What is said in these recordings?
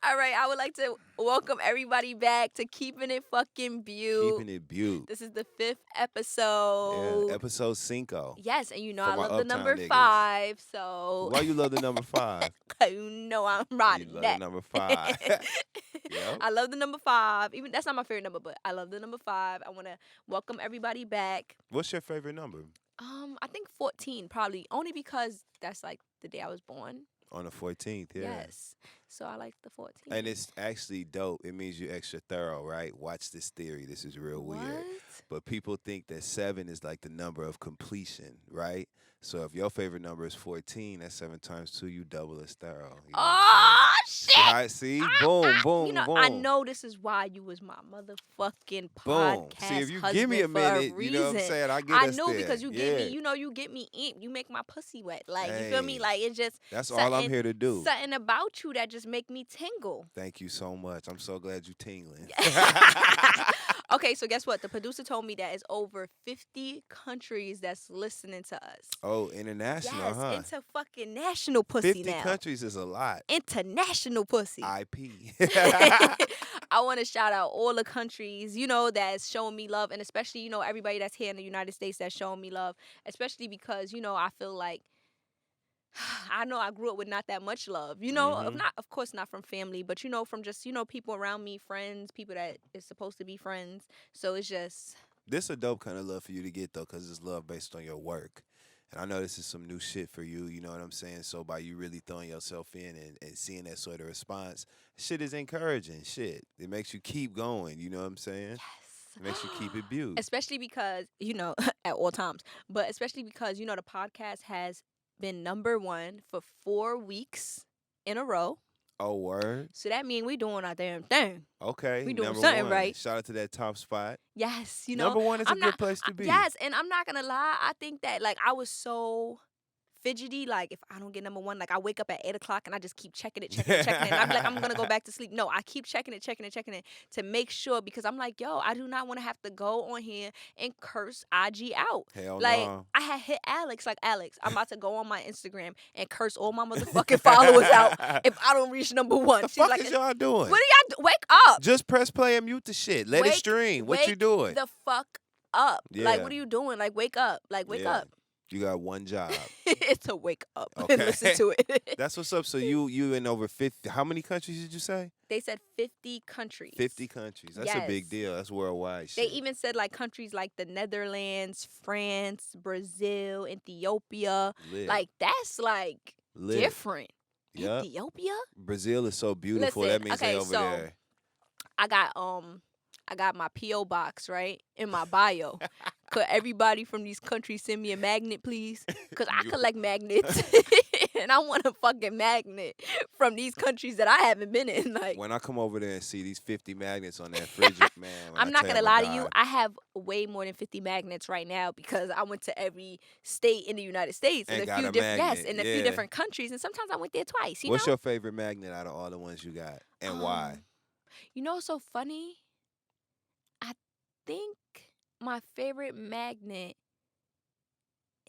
All right, I would like to welcome everybody back to Keeping It Fucking Bute. Keeping it Bute. This is the 5th Yeah, episode. episode cinco. Yes, and you know For I my love the uptown number niggas. 5, so Why you love the number 5? you know I'm You riding love that. the number 5. Yep. I love the number 5. Even that's not my favorite number, but I love the number 5. I want to welcome everybody back. What's your favorite number? I think 14 probably, only because that's like the day I was born. On the 14th, yeah. Yes. So I like the 14. And it's actually dope. It means you're extra thorough, right? Watch this theory. This is real weird. What? But people think that 7 is like the number of completion, right? So if your favorite number is 14, that's 7 times 2, you double as thorough. You know what Oh, I'm shit. saying? Right? See? Boom, boom, You know, boom. I know this is why you was my motherfucking Boom. podcast See, if you husband give me a for minute, a you know what I'm reason. saying? I get I us know there. because you yeah. get me, you get me imp. You make my pussy wet. Like, you feel me? Hey, Like, it's just That's all I'm something- here to do. something about you that just make me tingle. Thank you so much. I'm so glad you tingling. Okay, so guess what? The producer told me that it's over 50 countries that's listening to us. Oh, international, Yes, huh? into fucking national pussy 50 now. countries is a lot. International pussy. IP. I want to shout out all the countries, that's showing me love. And especially, everybody that's here in the United States that's showing me love. Especially because, I feel like, I know I grew up with not that much love. Mhm. Of course, not from family, but, from just, people around me, friends, people that is supposed to be friends. So it's just, This a dope kind of love for you to get, though, because it's love based on your work. And I know this is some new shit for you, you know what I'm saying? So by you really throwing yourself in and seeing that sort of response, shit is encouraging. Shit. It makes you keep going, you know what I'm saying? yes. It makes you keep it beautiful. Especially because, at all times, but especially because, the podcast has been number 1 for 4 weeks in a row. Oh, word? So that means we doing our damn thing. Okay. We doing number something 1. right. Shout out to that top spot. Yes, Number 1 is a I'm good not- place to be. Yes, and I'm not gonna lie. I think that I was so fidgety. Like if I don't get number 1, I wake up at 8:00 and I just keep checking it. And I'm like, I'm gonna go back to sleep. No, I keep checking it to make sure because I'm like, yo, I do not want to have to go on here and curse IG out. Hell Like no. I had hit Alex, Alex, I'm about to go on my Instagram and curse all my motherfucking followers out if I don't reach number 1. The She's fuck like, is y'all doing? what are y'all do? Wake up. Just press play and mute the shit. Let it Wake- stream. What you wake doing? The fuck up. Yeah. Like, what are you doing? Like, wake up. Like, wake Yeah. up. You got one job. It's a wake up Okay. and listen to it. That's what's up. So you in over 50. How many countries did you say? They said 50 countries. 50 countries. That's a big Yes. deal. That's worldwide They shit. even said countries like the Netherlands, France, Brazil, Ethiopia. Lit. That's Lit. different. Yup. Ethiopia? Brazil is so beautiful. Listen, That means they okay, over so- there. I got my P.O. box, right, in my bio. Could everybody from these countries send me a magnet, please? Because I You- collect magnets. And I want a fucking magnet from these countries that I haven't been in. When I come over there and see these 50 magnets on that fridge, man. when I'm I not tell gonna you, lie I'm to you. God. I have way more than 50 magnets right now because I went to every state in the United States And and a got few a different magnet, and a few yeah. different countries, and sometimes I went there twice. What's your favorite magnet out of all the ones you got? And why? What's so funny? I think my favorite magnet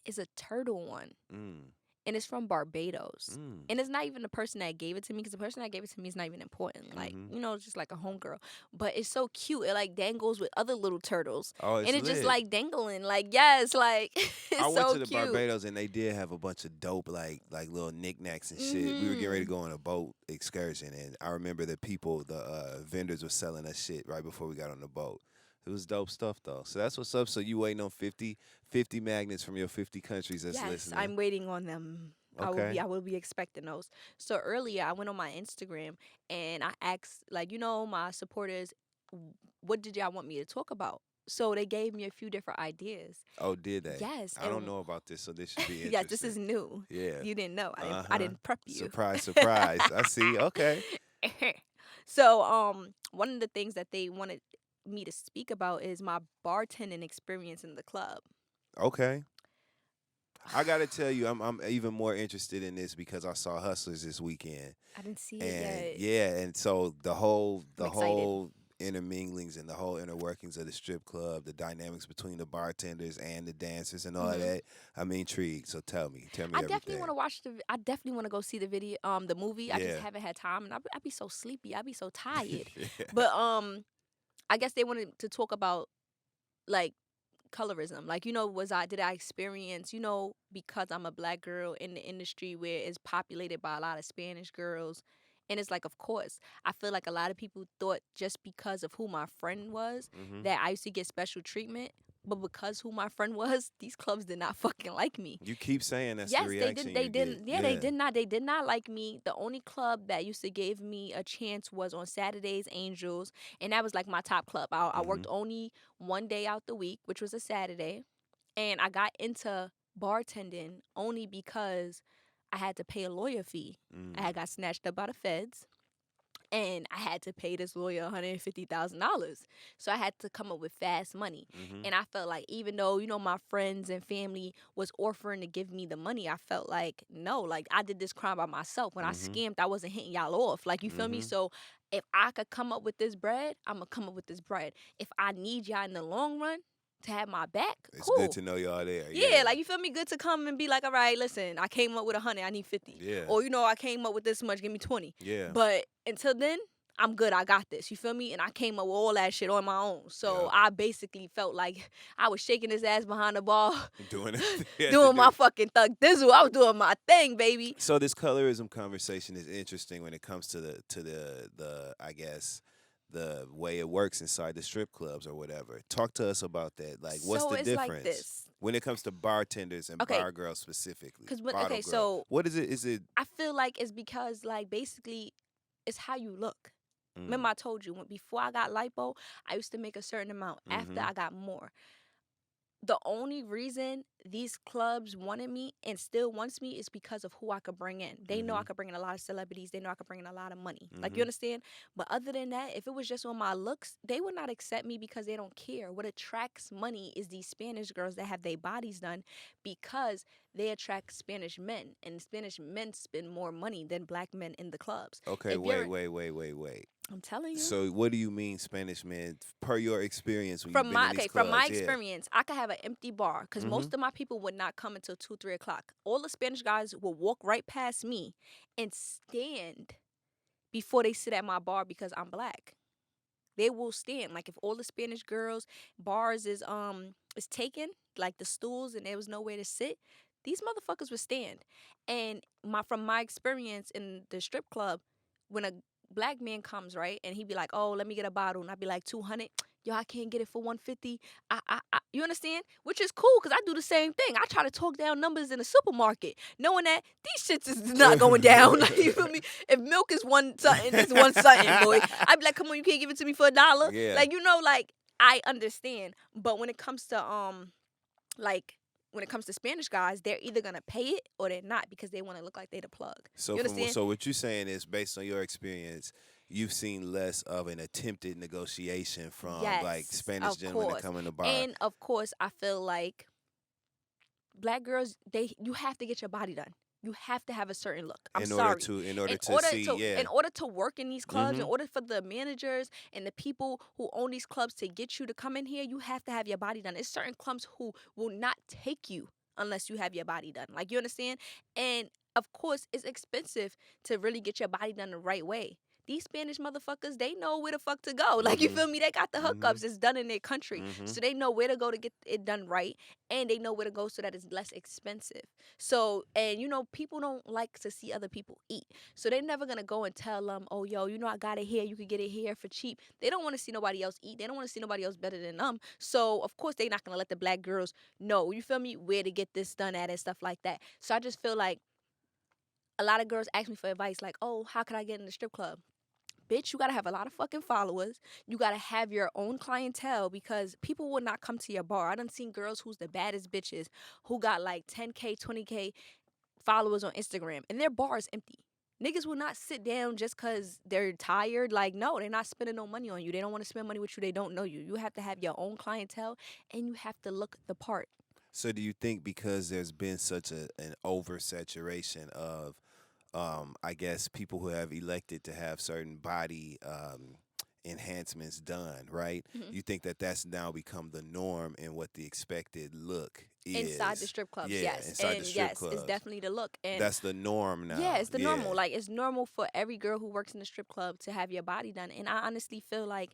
is a turtle one, Mm. and it's from Barbados. Mm. And it's not even the person that gave it to me because the person that gave it to me is not even important. Mhm. It's just like a homegirl. But it's so cute. It dangles with other little turtles. Oh, it's And it's lit. just dangling. Yes, it's I went so to the cute. Barbados and they did have a bunch of dope like little knickknacks and shit. We were getting ready to go on a boat excursion and I remember the vendors were selling us shit right before we got on the boat. It was dope stuff though. So that's what's up. So you waiting on 50 magnets from your 50 countries that's Yes, listening. I'm waiting on them. Okay. I will be expecting those. So earlier I went on my Instagram and I asked my supporters, what did y'all want me to talk about? So they gave me a few different ideas. Oh, did they? Yes. I don't and- know about this, so this should be interesting. Yes, this is new. Yeah. You didn't know. I Uh-huh. didn't prep you. Surprise, surprise. I see. Okay. So one of the things that they wanted me to speak about is my bartending experience in the club. Okay. I gotta tell you, I'm even more interested in this because I saw Hustlers this weekend. I didn't see it And yet. yeah, and so the whole I'm excited. interminglings and the whole inner workings of the strip club, the dynamics between the bartenders and the dancers and all Hmm. that, I'm intrigued. So tell me I definitely want everything. to watch the. I definitely want to go see the video, the movie. I just Yeah. haven't had time, and I be so sleepy. I be so tired. Yeah. But I guess they wanted to talk about like colorism. Like, did I experience, because I'm a black girl in the industry where it's populated by a lot of Spanish girls. And it's like, of course, I feel like a lot of people thought just because of who my friend was Hmm. that I used to get special treatment. But because who my friend was, these clubs did not fucking like me. You keep saying that's the Yes, they reaction didn't. They you get. didn't. Yeah, they Yeah. did not. They did not like me. The only club that used to give me a chance was on Saturdays, Angels, and that was like my top club. I Hmm. worked only one day out the week, which was a Saturday, and I got into bartending only because I had to pay a lawyer fee. I Mm. had got snatched up by the feds, and I had to pay this lawyer $150,000. So I had to come up with fast money. Hmm. And I felt like even though, my friends and family was offering to give me the money, I felt like no, like I did this crime by myself. When I Hmm. scammed, I wasn't hitting y'all off. Like, you feel me? Hmm. So if I could come up with this bread, I'm gonna come up with this bread. If I need y'all in the long run to have my back, It's good cool. to know y'all there. Yeah, Yeah. like, you feel me? Good to come and be like, all right, listen, I came up with 100, I need 50. Yeah. Or, I came up with this much, give me 20. Yeah. But until then, I'm good. I got this. You feel me? And I came up with all that shit on my own. So Yeah. I basically felt like I was shaking his ass behind the bar, Doing everything you had to doing my do. fucking thug dizzle. I was doing my thing, baby. So this colorism conversation is interesting when it comes to the I guess the way it works inside the strip clubs or whatever. Talk to us about that. Like, what's So the it's like difference this. when it comes to bartenders and Okay, bar girls specifically? because Bottle okay, girl. so What is it? Is it? I feel like it's because like basically it's how you look. Mm, Remember I told you before I got lipo, I used to make a certain amount. After mm-hmm. I got more. The only reason these clubs wanted me and still wants me is because of who I could bring in. They know Mm-hmm. I could bring in a lot of celebrities. They know I could bring in a lot of money. Like, you Mm-hmm. understand? But other than that, if it was just on my looks, they would not accept me because they don't care. What attracts money is these Spanish girls that have their bodies done because they attract Spanish men. And Spanish men spend more money than black men in the clubs. Okay. If Wait. you're, Wait. Wait. Wait. Wait. I'm telling you. So what do you mean Spanish men? Per your experience when you've From been my in these from my clubs, yeah. experience, I could have an empty bar because Mm-hmm. most of my people would not come until 2, 3 o'clock. All the Spanish guys will walk right past me and stand before they sit at my bar because I'm black. They will stand. Like if all the Spanish girls bars is taken, like the stools and there was nowhere to sit, these motherfuckers would stand. And from my experience in the strip club, when a black man comes, right, and he be like, "Oh, let me get a bottle," and I be like, 200. Yo, I can't get it for 150. You understand? Which is cool because I do the same thing. I try to talk down numbers in the supermarket, knowing that these shits is not going down. Like, you feel me? If milk is one something, it's one something, boy. I'd be like, come on, you can't give it to me for $1. Yeah. Like, like I understand. But when it comes to like when it comes to Spanish guys, they're either gonna pay it or they're not because they want to look like they the plug. So You understand? so what you're saying is based on your experience, you've seen less of an attempted negotiation from like Yes, Spanish of gentlemen that course. come in the bar. And of course, I feel like black girls, you have to get your body done. You have to have a certain look. I'm sorry. In order to see, yeah. In order to work in these clubs, in Mm-hmm. order for the managers and the people who own these clubs to get you to come in here, you have to have your body done. There's certain clubs who will not take you unless you have your body done. Like, you understand? And of course, it's expensive to really get your body done the right way. These Spanish motherfuckers, they know where the fuck to go. Like, you Mm-hmm. feel me? They got the Mm-hmm. hookups. It's done in their country. Mm-hmm. So they know where to go to get it done right. And they know where to go so that it's less expensive. So, and people don't like to see other people eat. So they're never going to go and tell them, oh, yo, I got it here. You can get it here for cheap. They don't want to see nobody else eat. They don't want to see nobody else better than them. So, of course, they're not going to let the black girls know, you feel me, where to get this done at and stuff like that. So I just feel like a lot of girls ask me for advice like, oh, how can I get in the strip club? Bitch, you gotta have a lot of fucking followers. You gotta have your own clientele because people will not come to your bar. I done seen girls who's the baddest bitches who got like 10K, 20K followers on Instagram and their bar is empty. Niggas will not sit down just because they're tired. Like, no, they're not spending no money on you. They don't want to spend money with you. They don't know you. You have to have your own clientele and you have to look the part. So do you think because there's been such an oversaturation of I guess people who have elected to have certain body enhancements done, right? Mhm. You think that that's now become the norm and what the expected look Inside the is. strip clubs, Yeah, yes. inside the And strip yes, it's clubs. definitely the look. And That's the norm yeah, now. it's the Yeah. normal. Like, it's normal for every girl who works in the strip club to have your body done. And I honestly feel like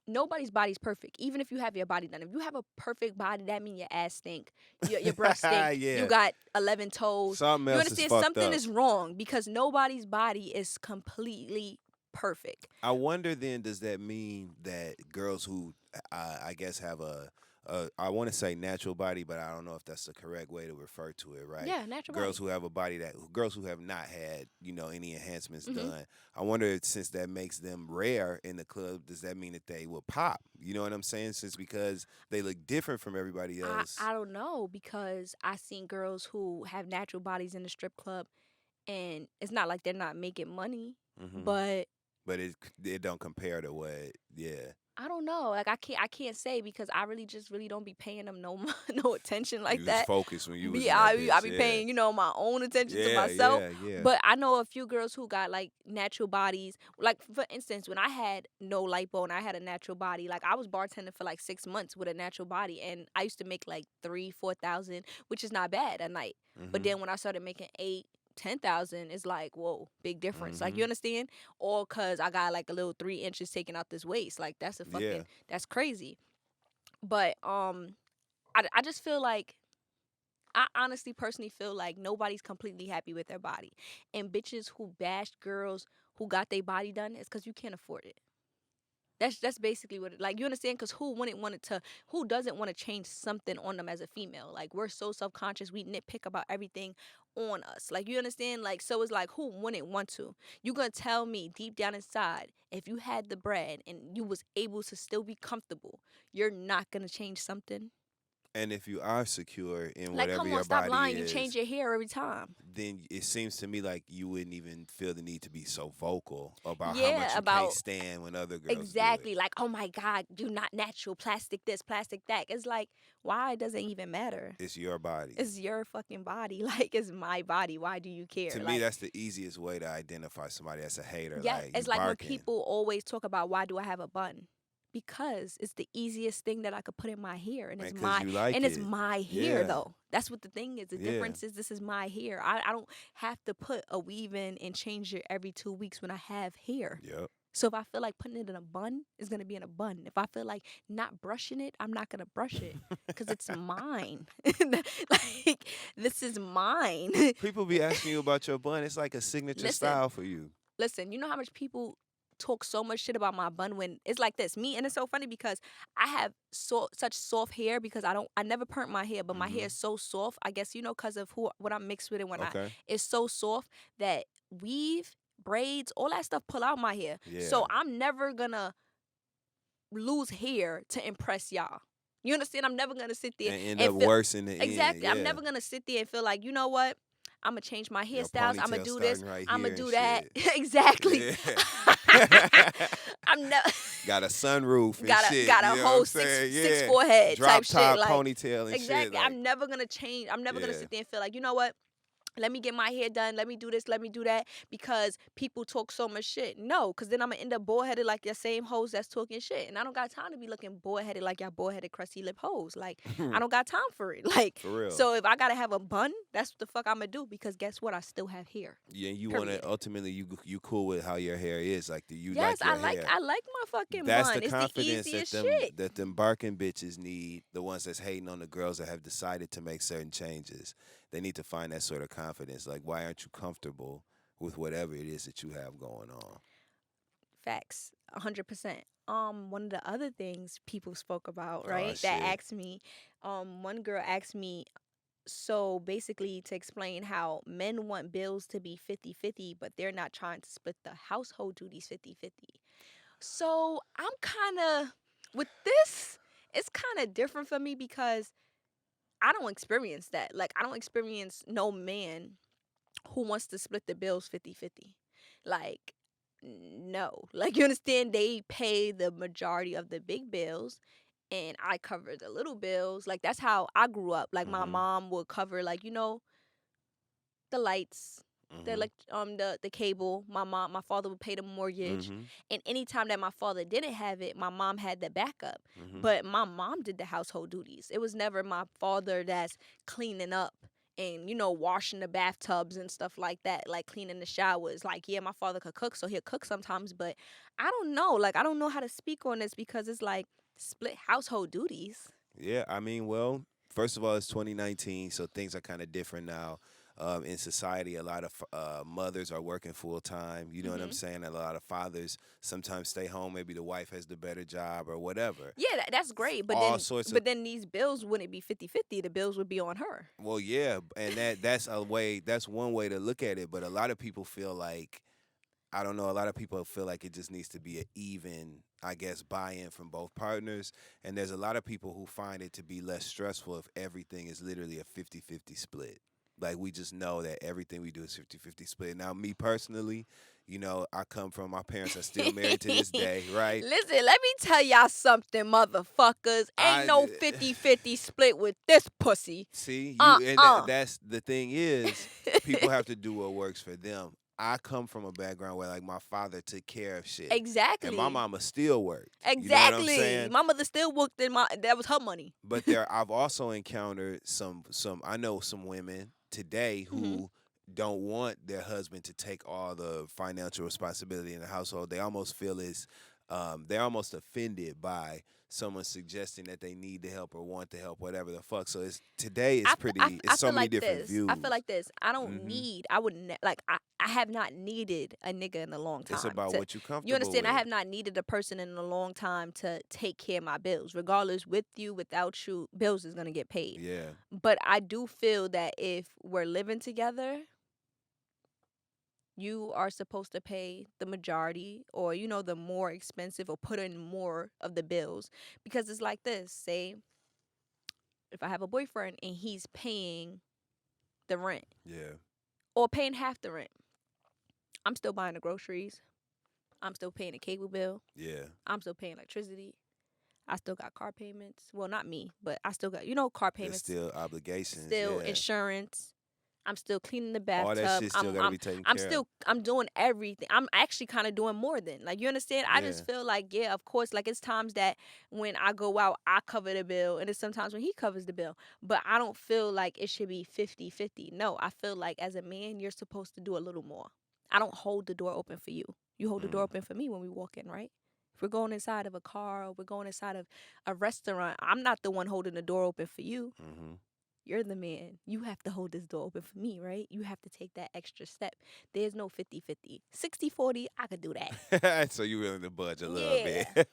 nobody's body's perfect. Even if you have your body done, if you have a perfect body, that means your ass stink, your breasts stink, you Yeah. got 11 toes. Something You else is understand? fucked Something up. is wrong because nobody's body is completely perfect. I wonder then, does that mean that girls who I guess have I want to say natural body, but I don't know if that's the correct way to refer to it, right? Yeah, natural Girls body. who have a body that girls who have not had, any enhancements Hmm. done. I wonder if, since that makes them rare in the club, does that mean that they will pop? You know what I'm saying? Since because they look different from everybody else. I don't know because I seen girls who have natural bodies in the strip club, and it's not like they're not making money, Hmm. but But it don't compare to what, yeah. I don't know. Like, I can't say because I really just really don't be paying them no no attention like You was that. focused when you was Be in that I bitch, be yeah. paying, my own attention to Yeah, myself. yeah, yeah. But I know a few girls who got like natural bodies. Like, for instance, when I had no lipo and I had a natural body, like I was bartending for like 6 months with a natural body, and I used to make like 3, 4 thousand, which is not bad a night. But Mhm. then when I started making 8, 10,000, it's like, whoa, big difference. Like, you Mhm. understand? All cause I got like a little 3 inches taken out this waist. Like, Yeah. that's crazy. But I just feel like, I honestly personally feel like nobody's completely happy with their body. And bitches who bash girls who got their body done is because you can't afford it. That's basically what like, you understand, because who doesn't want to change something on them as a female? Like, we're so self-conscious, we nitpick about everything on us. Like, you understand? Like, so it's like, who wouldn't want to? You gonna tell me deep down inside, if you had the bread and you was able to still be comfortable, you're not gonna change something? And if you are secure in Like, whatever come on, your stop body lying. You change is, your hair every time. then it seems to me like you wouldn't even feel the need to be so vocal about how much Yeah, you can't about stand when other girls do it. exactly. Like, oh my God, you're not natural. Plastic this, plastic that. It's like, why it doesn't even matter? It's your body. It's your fucking body. Like, it's my body. Why do you care? To me, Like, that's the easiest way to identify somebody that's a hater. yeah, Like, you it's like when barking. people always talk about, why do I have a bun? Because it's the easiest thing that I could put in my hair, and And because you like and it's it. my hair Yeah. though. That's what the thing is. The Yeah. difference is, this is my hair. I don't have to put a weave in and change it every 2 weeks when I have hair. Yep. So if I feel like putting it in a bun, it's gonna be in a bun. If I feel like not brushing it, I'm not gonna brush it because it's mine. Like, this is mine. People be asking you about your bun. It's like a signature Listen, style for you. listen. You know how much people talk so much shit about my bun when it's like this. Me, and it's so funny because I have such soft hair because I never perm my hair, but my hair Hmm. is so soft. I guess because of what I'm mixed with it when I Okay. it's so soft that weave, braids, all that stuff pull out my hair. Yeah. So I'm never gonna lose hair to impress y'all. You understand? I'm never gonna sit there And end and up feel worse in the end. exactly. I'm Yeah. never gonna sit there and feel like, you know what? I'm gonna change my Your hairstyles. I'm gonna ponytail do this. starting right I'm gonna here and do that. shit. Exactly. Yeah. I'm never Got a sunroof and got a shit. got You a know what I'm whole six saying? six Yeah. forehead Drop type shit. top Like, ponytail and shit. exactly. Like, I'm never gonna change. I'm never gonna yeah. sit there and feel like, you know what? Let me get my hair done. Let me do this. Let me do that because people talk so much shit. No, because then I'm gonna end up bald headed like your same hoes that's talking shit, and I don't got time to be looking bald headed like y'all bald headed crusty lip hoes. Like, I don't got time for it. Like, For real. so if I gotta have a bun, that's what the fuck I'm gonna do because guess what? I still have hair. Yeah, you want Period. to ultimately you cool with how your hair is. Like, do you Yes, like your hair? I like my fucking That's bun. the It's the confidence easiest shit. that them barking bitches need. The ones that's hating on the girls that have decided to make certain changes. They need to find that sort of confidence. Like, why aren't you comfortable with whatever it is that you have going on? Facts, 100%. One of the other things people spoke about, Oh right? That shit. asked me, one girl asked me, so basically to explain how men want bills to be 50-50, but they're not trying to split the household duties 50-50. So I'm kind of, with this, it's kind of different for me because I don't experience that. Like, I don't experience no man who wants to split the bills 50-50. Like, no. Like, you understand, they pay the majority of the big bills and I cover the little bills. Like, that's how I grew up. Like, my Hmm. mom would cover, like, the lights, Mhm. the cable. My father would pay the mortgage, Mhm. and anytime that my father didn't have it, my mom had the backup. Mhm. But my mom did the household duties. It was never my father that's cleaning up and washing the bathtubs and stuff like that, like cleaning the showers. Like, yeah, my father could cook, so he'll cook sometimes, but I don't know. Like, I don't know how to speak on this because it's like split household duties. Yeah, I mean, well, first of all, it's 2019, so things are kind of different now. In society, a lot of mothers are working full time. You know what I'm Hmm. saying? A lot of fathers sometimes stay home. Maybe the wife has the better job or whatever. Yeah, that's great, but All then sorts of but then these bills wouldn't be 50-50. The bills would be on her. well, yeah, and that's a way. That's one way to look at it. But a lot of people feel like I don't know. A lot of people feel like it just needs to be an even, I guess, buy-in from both partners. And there's a lot of people who find it to be less stressful if everything is literally a 50-50 split. Like we just know that everything we do is 50-50 split. Now, me personally, I come from my parents are still married to this day, right? Listen, let me tell y'all something, motherfuckers. Ain't I no 50-50 split with this pussy. see you, and Uh-uh. that's the thing is people have to do what works for them. I come from a background where like my father took care of shit, and my Exactly. mama still worked. You know what I'm Exactly. saying? My mother still worked in that was her money. But I've also encountered some I know some women today Hmm. who don't want their husband to take all the financial responsibility in the household. They almost feel as they're almost offended by someone suggesting that they need the help or want the help, whatever the fuck. So it's today it's pretty. It's I so feel many like different this. I feel views. like this. I don't Hmm. need. I would like. I have not needed a nigga in a long It's time about to. what you're You comfortable understand? I with. have not needed a person in a long time to take care of my bills, regardless with you, without you. Bills is gonna get paid. Yeah. But I do feel that if we're living together, you are supposed to pay the majority or the more expensive or put in more of the bills because it's like this. Say if I have a boyfriend and he's paying the rent Yeah. or paying half the rent, I'm still buying the groceries. I'm still paying the cable bill. Yeah. I'm still paying electricity. I still got car payments. Well, not me, but I still got, car There's payments, still obligations. still Yeah. insurance. I'm still cleaning the All that bathtub. shit still got to be taken care of. I'm doing everything. I'm actually kind of doing more than. Like, you understand? I Yeah. just feel like, yeah, of course, like it's times that when I go out, I cover the bill and it's sometimes when he covers the bill. But I don't feel like it should be 50-50. No, I feel like as a man, you're supposed to do a little more. I don't hold the door open for you. You hold the door Mm. open for me when we walk in, right? If we're going inside of a car or we're going inside of a restaurant, I'm not the one holding the door open for you. Hmm. You're the man. You have to hold this door open for me, right? You have to take that extra step. There's no 50-50. 60-40, I could do that. So you willing to budge a little Yeah. bit.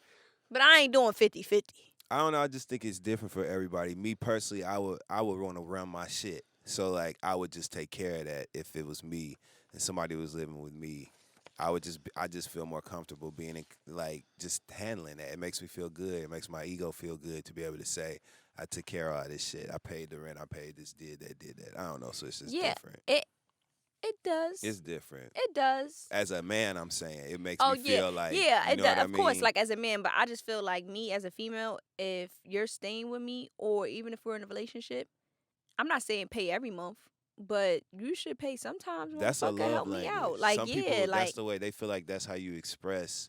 But I ain't doing 50-50. I don't know. I just think it's different for everybody. Me personally, I would want to run my shit. So like I would just take care of that if it was me and somebody was living with me. I just feel more comfortable being in, like just handling that. It makes me feel good. It makes my ego feel good to be able to say I took care of all this shit. I paid the rent. I paid this. Did that. I don't know. So it's just Yeah, different. it does. It's different. It does. As a man, I'm saying it makes Oh me yeah, feel like yeah. you know what I Of course, mean. like as a man, but I just feel like me as a female, if you're staying with me, or even if we're in a relationship, I'm not saying pay every month, but you should pay sometimes, That's a motherfucker. love Help me out. language. Like, Some yeah, people, that's like, the way they feel like that's how you express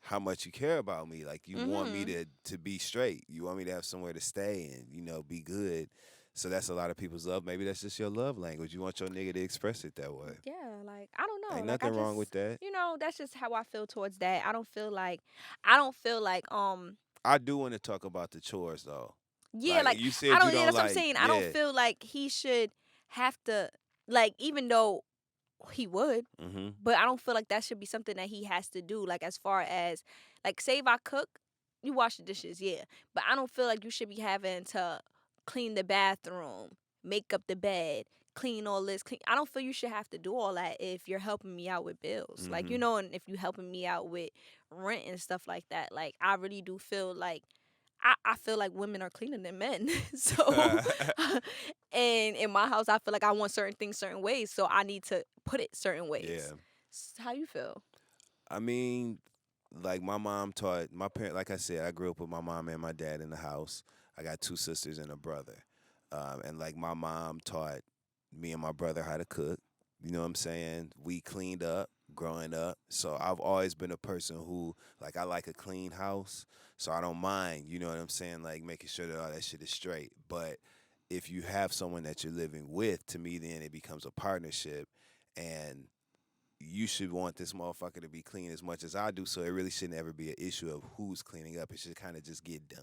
how much you care about me. Like you want me mm-hmm. to be straight. You want me to have somewhere to stay and be good. So that's a lot of people's love. Maybe that's just your love language. You want your nigga to express it that way. Yeah, like I don't know. Ain't Like I nothing wrong with just, that. that's just how I feel towards that. I don't feel like I do want to talk about the chores though. yeah, Like like you I said, you don't yeah, don't that's what I'm like. saying. I don't Yeah. feel like he should have to, like, even though he would, Mhm. but I don't feel like that should be something that he has to do, like as far as, like, say if I cook, you wash the dishes, yeah. But I don't feel like you should be having to clean the bathroom, make up the bed, clean all this, clean. I don't feel you should have to do all that if you're helping me out with bills. Like, Mhm. and if you helping me out with rent and stuff like that. Like, I really do feel like I feel like women are cleaner than men. So and in my house I feel like I want certain things certain ways. So I need to put it certain ways. Yeah. How you feel? I mean, like my mom taught my parent. Like I said, I grew up with my mom and my dad in the house. I got two sisters and a brother, and like my mom taught me and my brother how to cook. You know what I'm saying? We cleaned up growing up. So I've always been a person who, like, I like a clean house. So I don't mind, you know what I'm saying? Like, making sure that all that shit is straight. But if you have someone that you're living with, to me, then it becomes a partnership. And you should want this motherfucker to be clean as much as I do. So it really shouldn't ever be an issue of who's cleaning up. It should kind of just get done.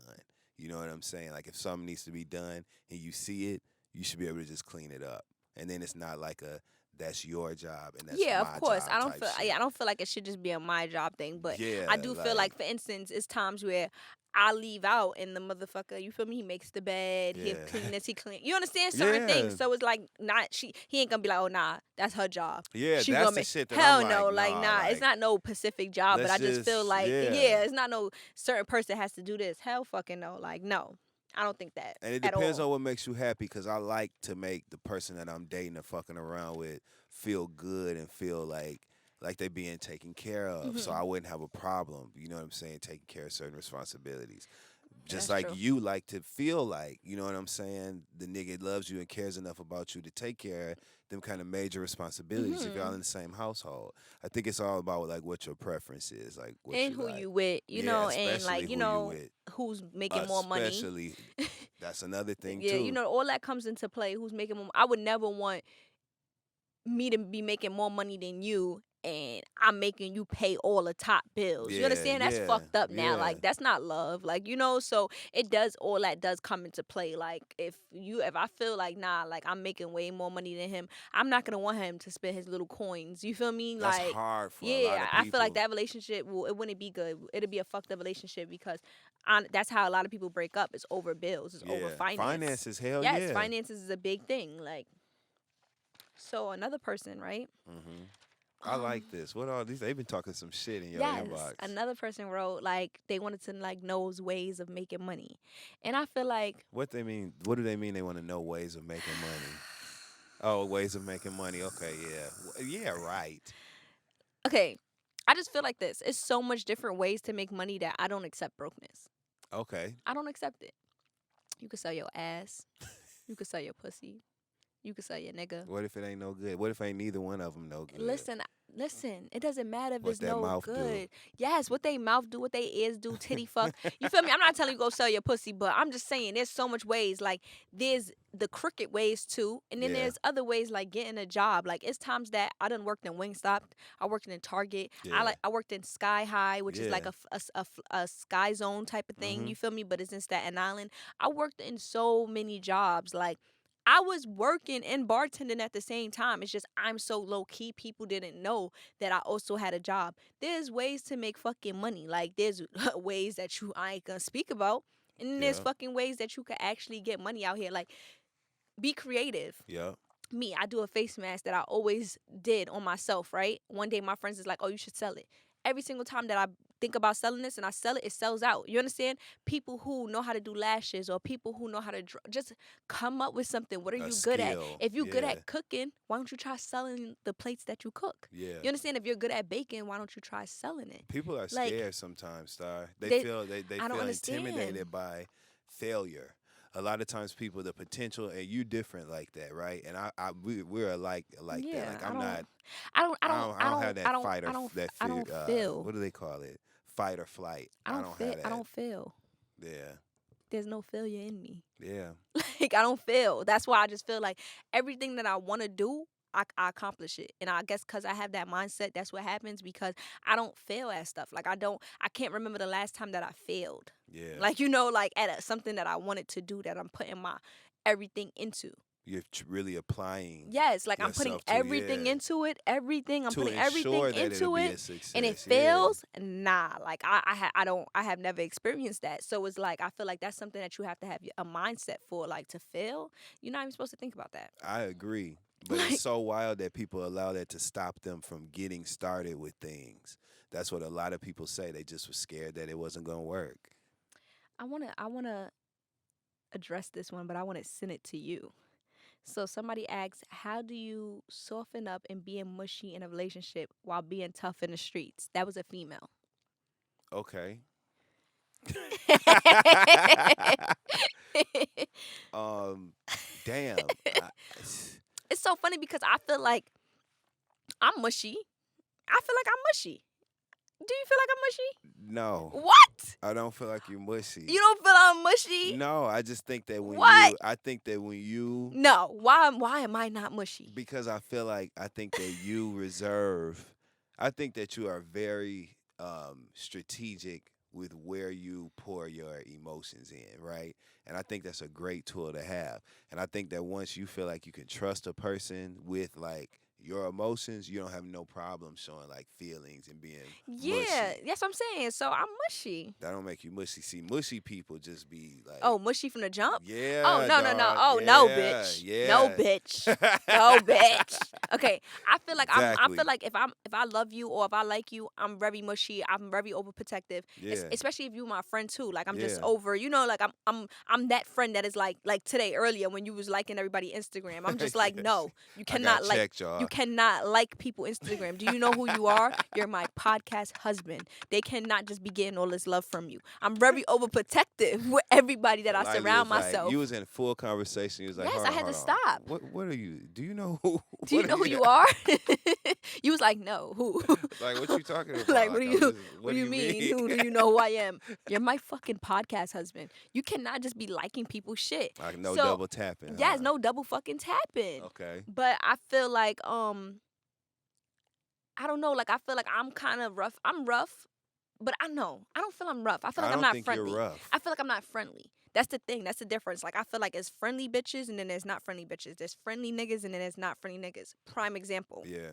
You know what I'm saying? Like, if something needs to be done and you see it, you should be able to just clean it up. And then it's not like a that's your job and that's Yeah, of my course. job type Yeah, shit. I don't feel like it should just be a my job thing, but I Yeah, do feel like, like, for instance, it's times where I leave out and the motherfucker, you feel me? He makes the bed, he'll yeah. clean this, he clean. You understand certain Yeah. things, so it's like not he ain't gonna be like, oh nah, that's her job. Yeah, She that's gonna the make shit that I'm hell like, no, like nah, nah, it's like, not no specific job, but let's I just feel just, like yeah. yeah, it's not no certain person has to do this. Hell fucking no, like no, I don't think that And it at depends all. on what makes you happy, because I like to make the person that I'm dating or fucking around with feel good and feel like they being taken care of. So Hmm. I wouldn't have a problem, you know what I'm saying, taking care of certain responsibilities. Just That's like true. you like to feel like, you know what I'm saying, the nigga loves you and cares enough about you to take care of them kind of major responsibilities if y'all Hmm. in the same household. I think it's all about like what your preference is, like what And you who like. you with, Yeah, and especially like who you with. who's making more money. Especially that's another thing Yeah, too. all that comes into play. Who's making more? I would never want me to be making more money than you, and I'm making you pay all the top bills. You Yeah, understand? That's yeah, fucked up now. yeah. Like that's not love. Like so it does all that does come into play. Like if I feel like nah, like I'm making way more money than him, I'm not gonna want him to spend his little coins. You feel me? That's Like hard for a lot yeah, of I feel like people. that relationship it wouldn't be good. It'd be a fucked up relationship because that's how a lot of people break up. It's over bills. It's over Yeah, finance. finances, hell Yes, yeah. finances is a big thing. Like so another person, right? hmm I Um, like this. What all these? They've been talking some shit in your yes, inbox. another person wrote like they wanted to like knows ways of making money, and I feel like What they mean? What do they mean? They want to know ways of making money. Oh, ways of making money. Okay, yeah, yeah, right. okay, I just feel like this. It's so much different ways to make money that I don't accept brokenness. Okay. I don't accept it. You could sell your ass. You could sell your pussy. You could sell your nigga. What if it ain't no good? What if ain't neither one of them no good? Listen. It doesn't matter if What it's that no mouth do? good. Yes, what they mouth do, what they ears do, titty fuck. You feel me? I'm not telling you go sell your pussy, but I'm just saying there's so much ways. Like there's the crooked ways too, and then Yeah, there's other ways like getting a job. Like it's times that I done worked in Wingstop. I worked in Target. yeah, I worked in Sky High, which is like yeah. a Sky Zone type of thing. hmm You feel me? But it's in Staten Island. I worked in so many jobs. Like I was working and bartending at the same time. It's just I'm so low key. People didn't know that I also had a job. There's ways to make fucking money. Like there's ways that I ain't gonna speak about. And then there's Yeah, fucking ways that you could actually get money out here. Like be creative. yeah. Me, I do a face mask that I always did on myself, right? One day my friends is like, oh, you should sell it. Every single time that I think about selling this and I sell it, it sells out. You understand? People who know how to do lashes or people who know how to just come up with something. What are A you good at? skill. If you're good Yeah, at cooking, why don't you try selling the plates that you cook? yeah. You understand? If you're good at baking, why don't you try selling it? People are Like, scared sometimes, Star. They they, feel they I don't feel understand. intimidated by failure. A lot of times, people the potential, and you different like that, right? And we're alike like that. Yeah, Like I'm not. I I don't have don't, that fight or that I fear. don't feel. What do they call it? Fight or flight. I don't have I that. don't feel. Yeah, There's no failure in me. yeah, Like I don't feel. That's why I just feel like everything that I want to do, I accomplish it. And I guess because I have that mindset, that's what happens because I don't fail at stuff. Like I can't remember the last time that I failed. yeah. Like like at something that I wanted to do that I'm putting my everything into. You're really applying Yes, like I'm putting yourself to, everything yeah, into it. Everything I'm to putting everything ensure that it'll into be it, a and it success. Yeah. fails. Nah, like I don't I have never experienced that. So it's like I feel like that's something that you have to have a mindset for. Like to fail, you're not even supposed to think about that. I agree. But it's Like so wild that people allow that to stop them from getting started with things. That's what a lot of people say. They just were scared that it wasn't going to work. I wanna address this one, but I want to send it to you. So somebody asks, how do you soften up and being mushy in a relationship while being tough in the streets? That was a female. Okay. um, damn. It's so funny because I feel like I'm mushy. I feel like I'm mushy. Do you feel like I'm mushy? No, What? I don't feel like you're mushy. You don't feel I'm mushy? No, I just think that What? I think that when you, No. Why am I not mushy? because I think that you reserve, I think that you are very strategic with where you pour your emotions in, right? And I think that's a great tool to have. And I think that once you feel like you can trust a person with like your emotions, you don't have no problem showing like feelings and being Yeah, mushy. that's what I'm saying. So I'm mushy. That don't make you mushy. See, mushy people just be like, Oh, mushy from the jump? Oh, yeah, no, no, no. dog. Oh, no, Yeah, bitch. No, yeah. bitch. No, bitch. Okay, I feel like I feel Exactly. like if I love you or if I like you, I'm very mushy. I'm very overprotective. Yeah. Especially if you my friend too. Like I'm just Yeah. over, like I'm that friend that is like today earlier when you was liking everybody Instagram. I'm just like, Yes. no, I got checked, you y'all. cannot like people Instagram. Do you know who you are? You're my podcast husband. They cannot just be getting all this love from you. I'm very overprotective with everybody that I Lively surround was like, myself. you was in full conversation. You was like, Yes, hold I on, had to hold on. stop. What are you? Do you know who? Do you what know are who you are? You was like, no, who? Like, what you talking about? Like, Like, I'm just, what what do do you you mean? mean? Who do you know who I am? You're my fucking podcast husband. You cannot just be liking people's shit. Like, no So, double tapping, yes, huh? no double fucking tapping. Okay. But I feel like, I don't know, like, I feel like I'm kind of rough. I'm rough, but I don't feel I'm rough. I feel I like I'm don't not think you're friendly. rough. I feel like I'm not friendly. That's the thing. That's the difference. Like, I feel like it's friendly bitches and then there's not friendly bitches. There's friendly niggas and then there's not friendly niggas. Prime example. Yeah.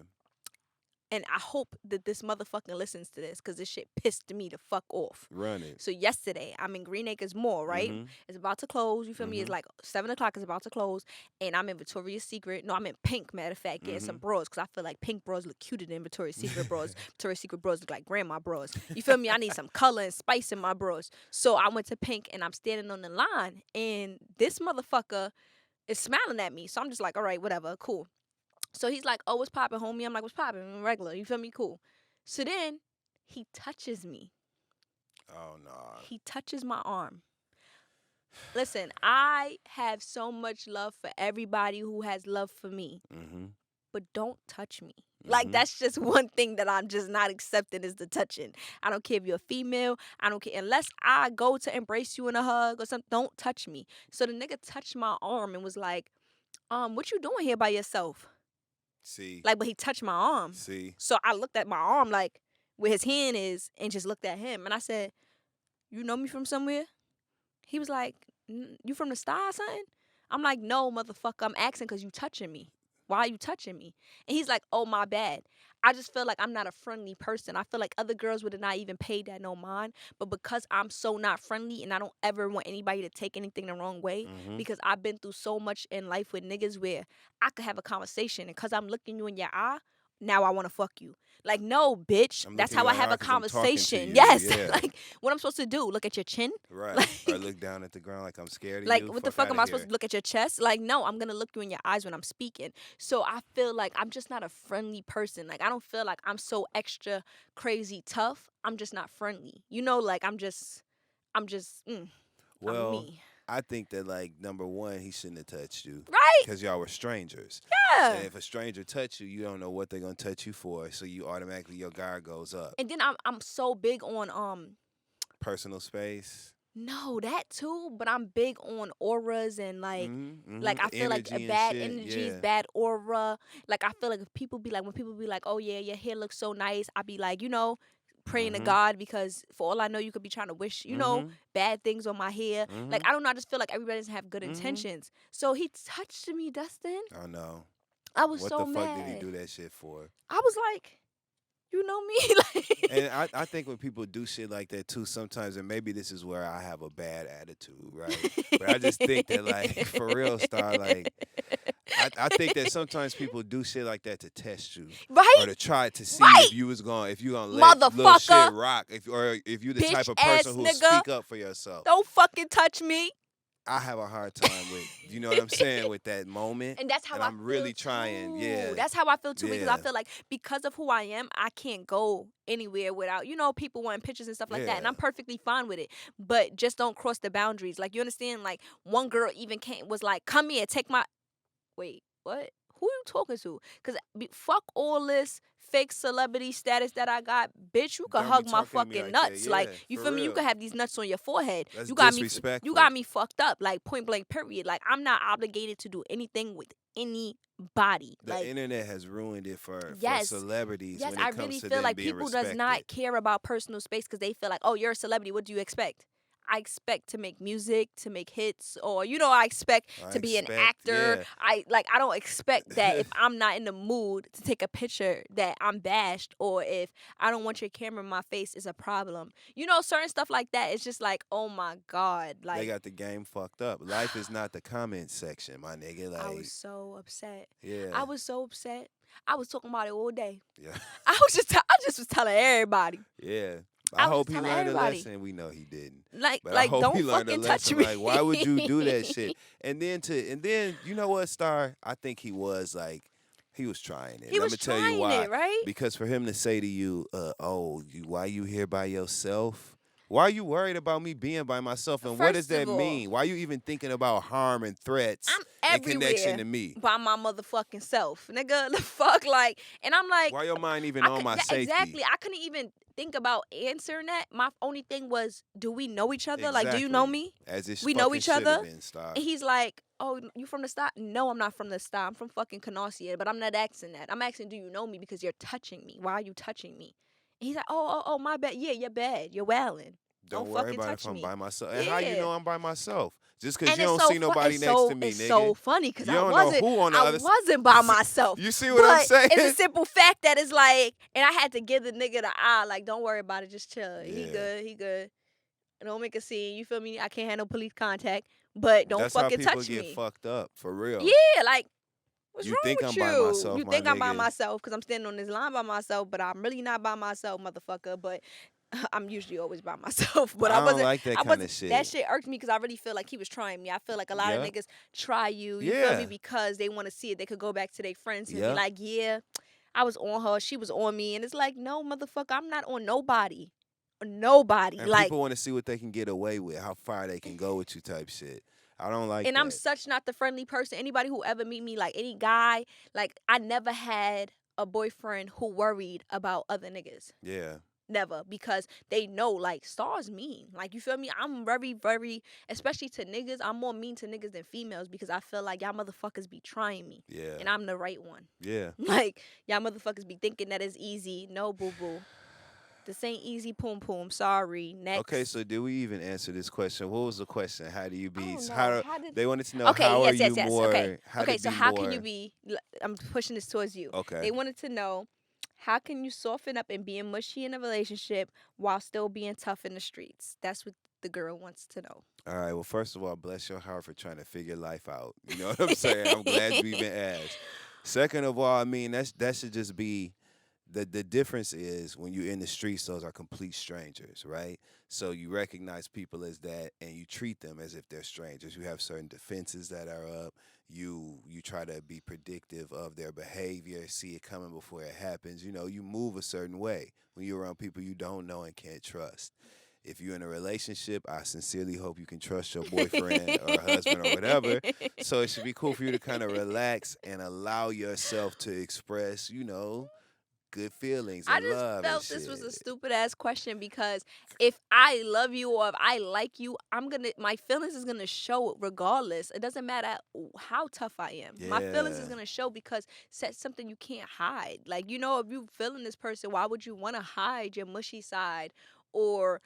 And I hope that this motherfucker listens to this because this shit pissed me the fuck off. Run it. So yesterday, I'm in Green Acres Mall, right? Mm-hmm. It's about to close. You feel me? It's Mm-hmm. like 7 o'clock. It's about to close, and I'm in Victoria's Secret. No, I'm in Pink. Matter of fact, getting some Mm-hmm. bras because I feel like pink bras look cuter than Victoria's Secret bras. Victoria's Secret bras look like grandma bras. You feel me? I need some color and spice in my bras. So I went to Pink, and I'm standing on the line, and this motherfucker is smiling at me. So I'm just like, all right, whatever, cool. So he's like, oh, what's poppin', homie? I'm like, what's poppin'? I'm regular. You feel me? Cool. So then he touches me. Oh no. He touches my arm. Listen, I have so much love for everybody who has love for me, Mm-hmm. but don't touch me. Like, that's just one thing that I'm just not accepting is the touching. I don't care if you're a female. I don't care. Unless I go to embrace you in a hug or something, don't touch me. So the nigga touched my arm and was like, what you doing here by yourself? See. Like, but he touched my arm. See. So I looked at my arm, like, where his hand is, and just looked at him. And I said, you know me from somewhere? He was like, you from the star or something? I'm like, no, motherfucker. I'm asking because you touching me. Why are you touching me? And he's like, oh, my bad. I just feel like I'm not a friendly person. I feel like other girls would have not even paid that no mind. But because I'm so not friendly and I don't ever want anybody to take anything the wrong way, Mm-hmm. because I've been through so much in life with niggas where I could have a conversation and because I'm looking you in your eye, now I want to fuck you. Like, no, bitch. I'm That's looking how you I in have the a eye 'cause I'm talking to conversation. you, Yes. yeah. Like, what I'm supposed to do? Look at your chin? Right. Like, Or look down at the ground like I'm scared of like, you. what the fuck am outta I supposed to look at your chest? Like, no, I'm gonna look you in your eyes when I'm speaking. So I feel like I'm just not a friendly person. Like, I don't feel like I'm so extra crazy tough. I'm just not friendly. Like I'm Well, me. I think that like number one, he shouldn't have touched you Right? because y'all were strangers. Yeah. And if a stranger touch you, you don't know what they're gonna touch you for, so you automatically your guard goes up. And then I'm so big on Personal space. no, that too, but I'm big on auras and like Mm-hmm. like I feel like Energy and bad shit, energies, yeah. bad aura. Like I feel like if people be like when people be like, "Oh yeah, your hair looks so nice." I be like, praying to Mhm. God because for all I know you could be trying to wish, Mhm. bad things on my hair. Like Mhm. I don't know, I just feel like everybody doesn't have good Mhm. intentions. So he touched me, Dustin. I know. I was What so the mad. fuck did he do that shit for? I was like, you know me? Like And I think when people do shit like that too, sometimes, and maybe this is where I have a bad attitude, right? But I just think that, like, for real, Star, like, I think that sometimes people do shit like that to test you, right? or to try to see Right. if you gonna let little shit Motherfucker. rock, or if you the type of Bitch-ass person who nigga. speak up for yourself. Don't fucking touch me. I have a hard time with, you know what I'm saying, with that moment. And that's how I'm really feel trying, too. yeah. That's how I feel too because I Yeah. feel like because of who I am, I can't go anywhere without, people wanting pictures and stuff like that. And Yeah. I'm perfectly fine with it. But just don't cross the boundaries. Like, you understand? Like, one girl even was like, come here, take my. Wait, what? who you talking to? Because fuck all this fake celebrity status that I got. Bitch, you could Don't be hug my talking to me fucking like that. nuts. Yeah, Like, you for feel me? You real. could have these nuts on your forehead. That's You disrespectful. got me fucked up. Like, point blank, period. Like, I'm not obligated to do anything with anybody. The Like, internet has ruined it for yes. celebrities Yes, when I it comes really to feel them like being people respected. does not care about personal space because they feel like, oh, you're a celebrity. What do you expect? I expect to make music, to make hits, or I expect I to be an expect, actor. yeah. I don't expect that if I'm not in the mood to take a picture that I'm bashed, or if I don't want your camera in my face is a problem. Certain stuff like that. It's just like, oh my God, They like got the game fucked up. Life is not the comment section, my nigga. I Like, was so upset. yeah, I was so upset. I was talking about it all day. yeah, I just was telling everybody. yeah. I I was hope just he telling learned a everybody. lesson. We know he didn't. Like, But I hope don't he learned a fucking touch lesson. me. Like, why would you do that shit? And then you know what, Star? I think he was trying it. He And I'm was gonna tell you trying why. it, right? Because for him to say to you, why you here by yourself? Why are you worried about me being by myself? And what does First of that all, mean? Why are you even thinking about harm and threats I'm in connection everywhere to me? by my motherfucking self, nigga. The fuck, like, and I'm like, Why your mind even on my safety? exactly. I couldn't even think about answering that. My only thing was, do we know each other? Like, do you know me? As it We know fucking each should other. have been, Star. And he's like, oh, you from the stop? No, I'm not from the stop. I'm from fucking Canarsie, but I'm not asking that. I'm asking, do you know me? Because you're touching me. Why are you touching me? And he's like, oh, my bad. Yeah, you're bad. You're wilding. Don't worry fucking about touch if I'm me. by myself. And Yeah. how you know I'm by myself? Just because And you it's don't so see nobody it's next so, to me, it's nigga. so funny because You I don't wasn't. know who on the I other wasn't by myself. You see what I'm But saying? it's a simple fact that it's like, and I had to give the nigga the eye, like, don't worry about it, just chill. He Yeah. good. Don't make a scene. You feel me? I can't handle police contact, but don't That's how fucking people touch get me. fucked up, for real. Yeah, like, what's You wrong think with I'm you? by myself, You my think I'm by nigga. myself because I'm standing on this line by myself, but I'm really not by myself, motherfucker. But I'm usually always by myself. But I don't like that I kind wasn't. of shit. That shit irked me because I really feel like he was trying me. I feel like a lot of Yep. niggas try you. You Yeah. feel me? Because they want to see it. They could go back to their friends and Yep. be like, yeah, I was on her. She was on me. And it's like, no, motherfucker, I'm not on nobody. Nobody. And like, people want to see what they can get away with, how far they can go with you type shit. I don't like and that. I'm such not the friendly person. Anybody who ever meet me, like any guy, like I never had a boyfriend who worried about other niggas. Yeah. Never, because they know, like, Star's mean. Like, you feel me? I'm very, very, especially to niggas, I'm more mean to niggas than females because I feel like y'all motherfuckers be trying me. Yeah. And I'm the right one. Yeah. Like, y'all motherfuckers be thinking that it's easy. No, boo-boo. This ain't easy, poom-poom. Sorry. Next. Okay, so did we even answer this question? What was the question? How do you be? I don't know. How they wanted to know Okay, how are yes. you more? Okay, How okay. to So be how more, can you be? I'm pushing this towards you. Okay. They wanted to know, how can you soften up and being mushy in a relationship while still being tough in the streets? That's what the girl wants to know. All right. Well, first of all, bless your heart for trying to figure life out. You know what I'm saying? I'm glad you even asked. Second of all, I mean that should just be. The difference is when you're in the streets, those are complete strangers, right? So you recognize people as that, and you treat them as if they're strangers. You have certain defenses that are up. You try to be predictive of their behavior, see it coming before it happens. You know, you move a certain way when you're around people you don't know and can't trust. If you're in a relationship, I sincerely hope you can trust your boyfriend or husband or whatever. So it should be cool for you to kind of relax and allow yourself to express, good feelings and I just love felt and this was a shit. stupid ass question because if I love you or if I like you, my feelings is gonna show regardless. It doesn't matter how tough I am. My feelings is Yeah. gonna show because that's something you can't hide. Like, if you feeling this person, why would you want to hide your mushy side or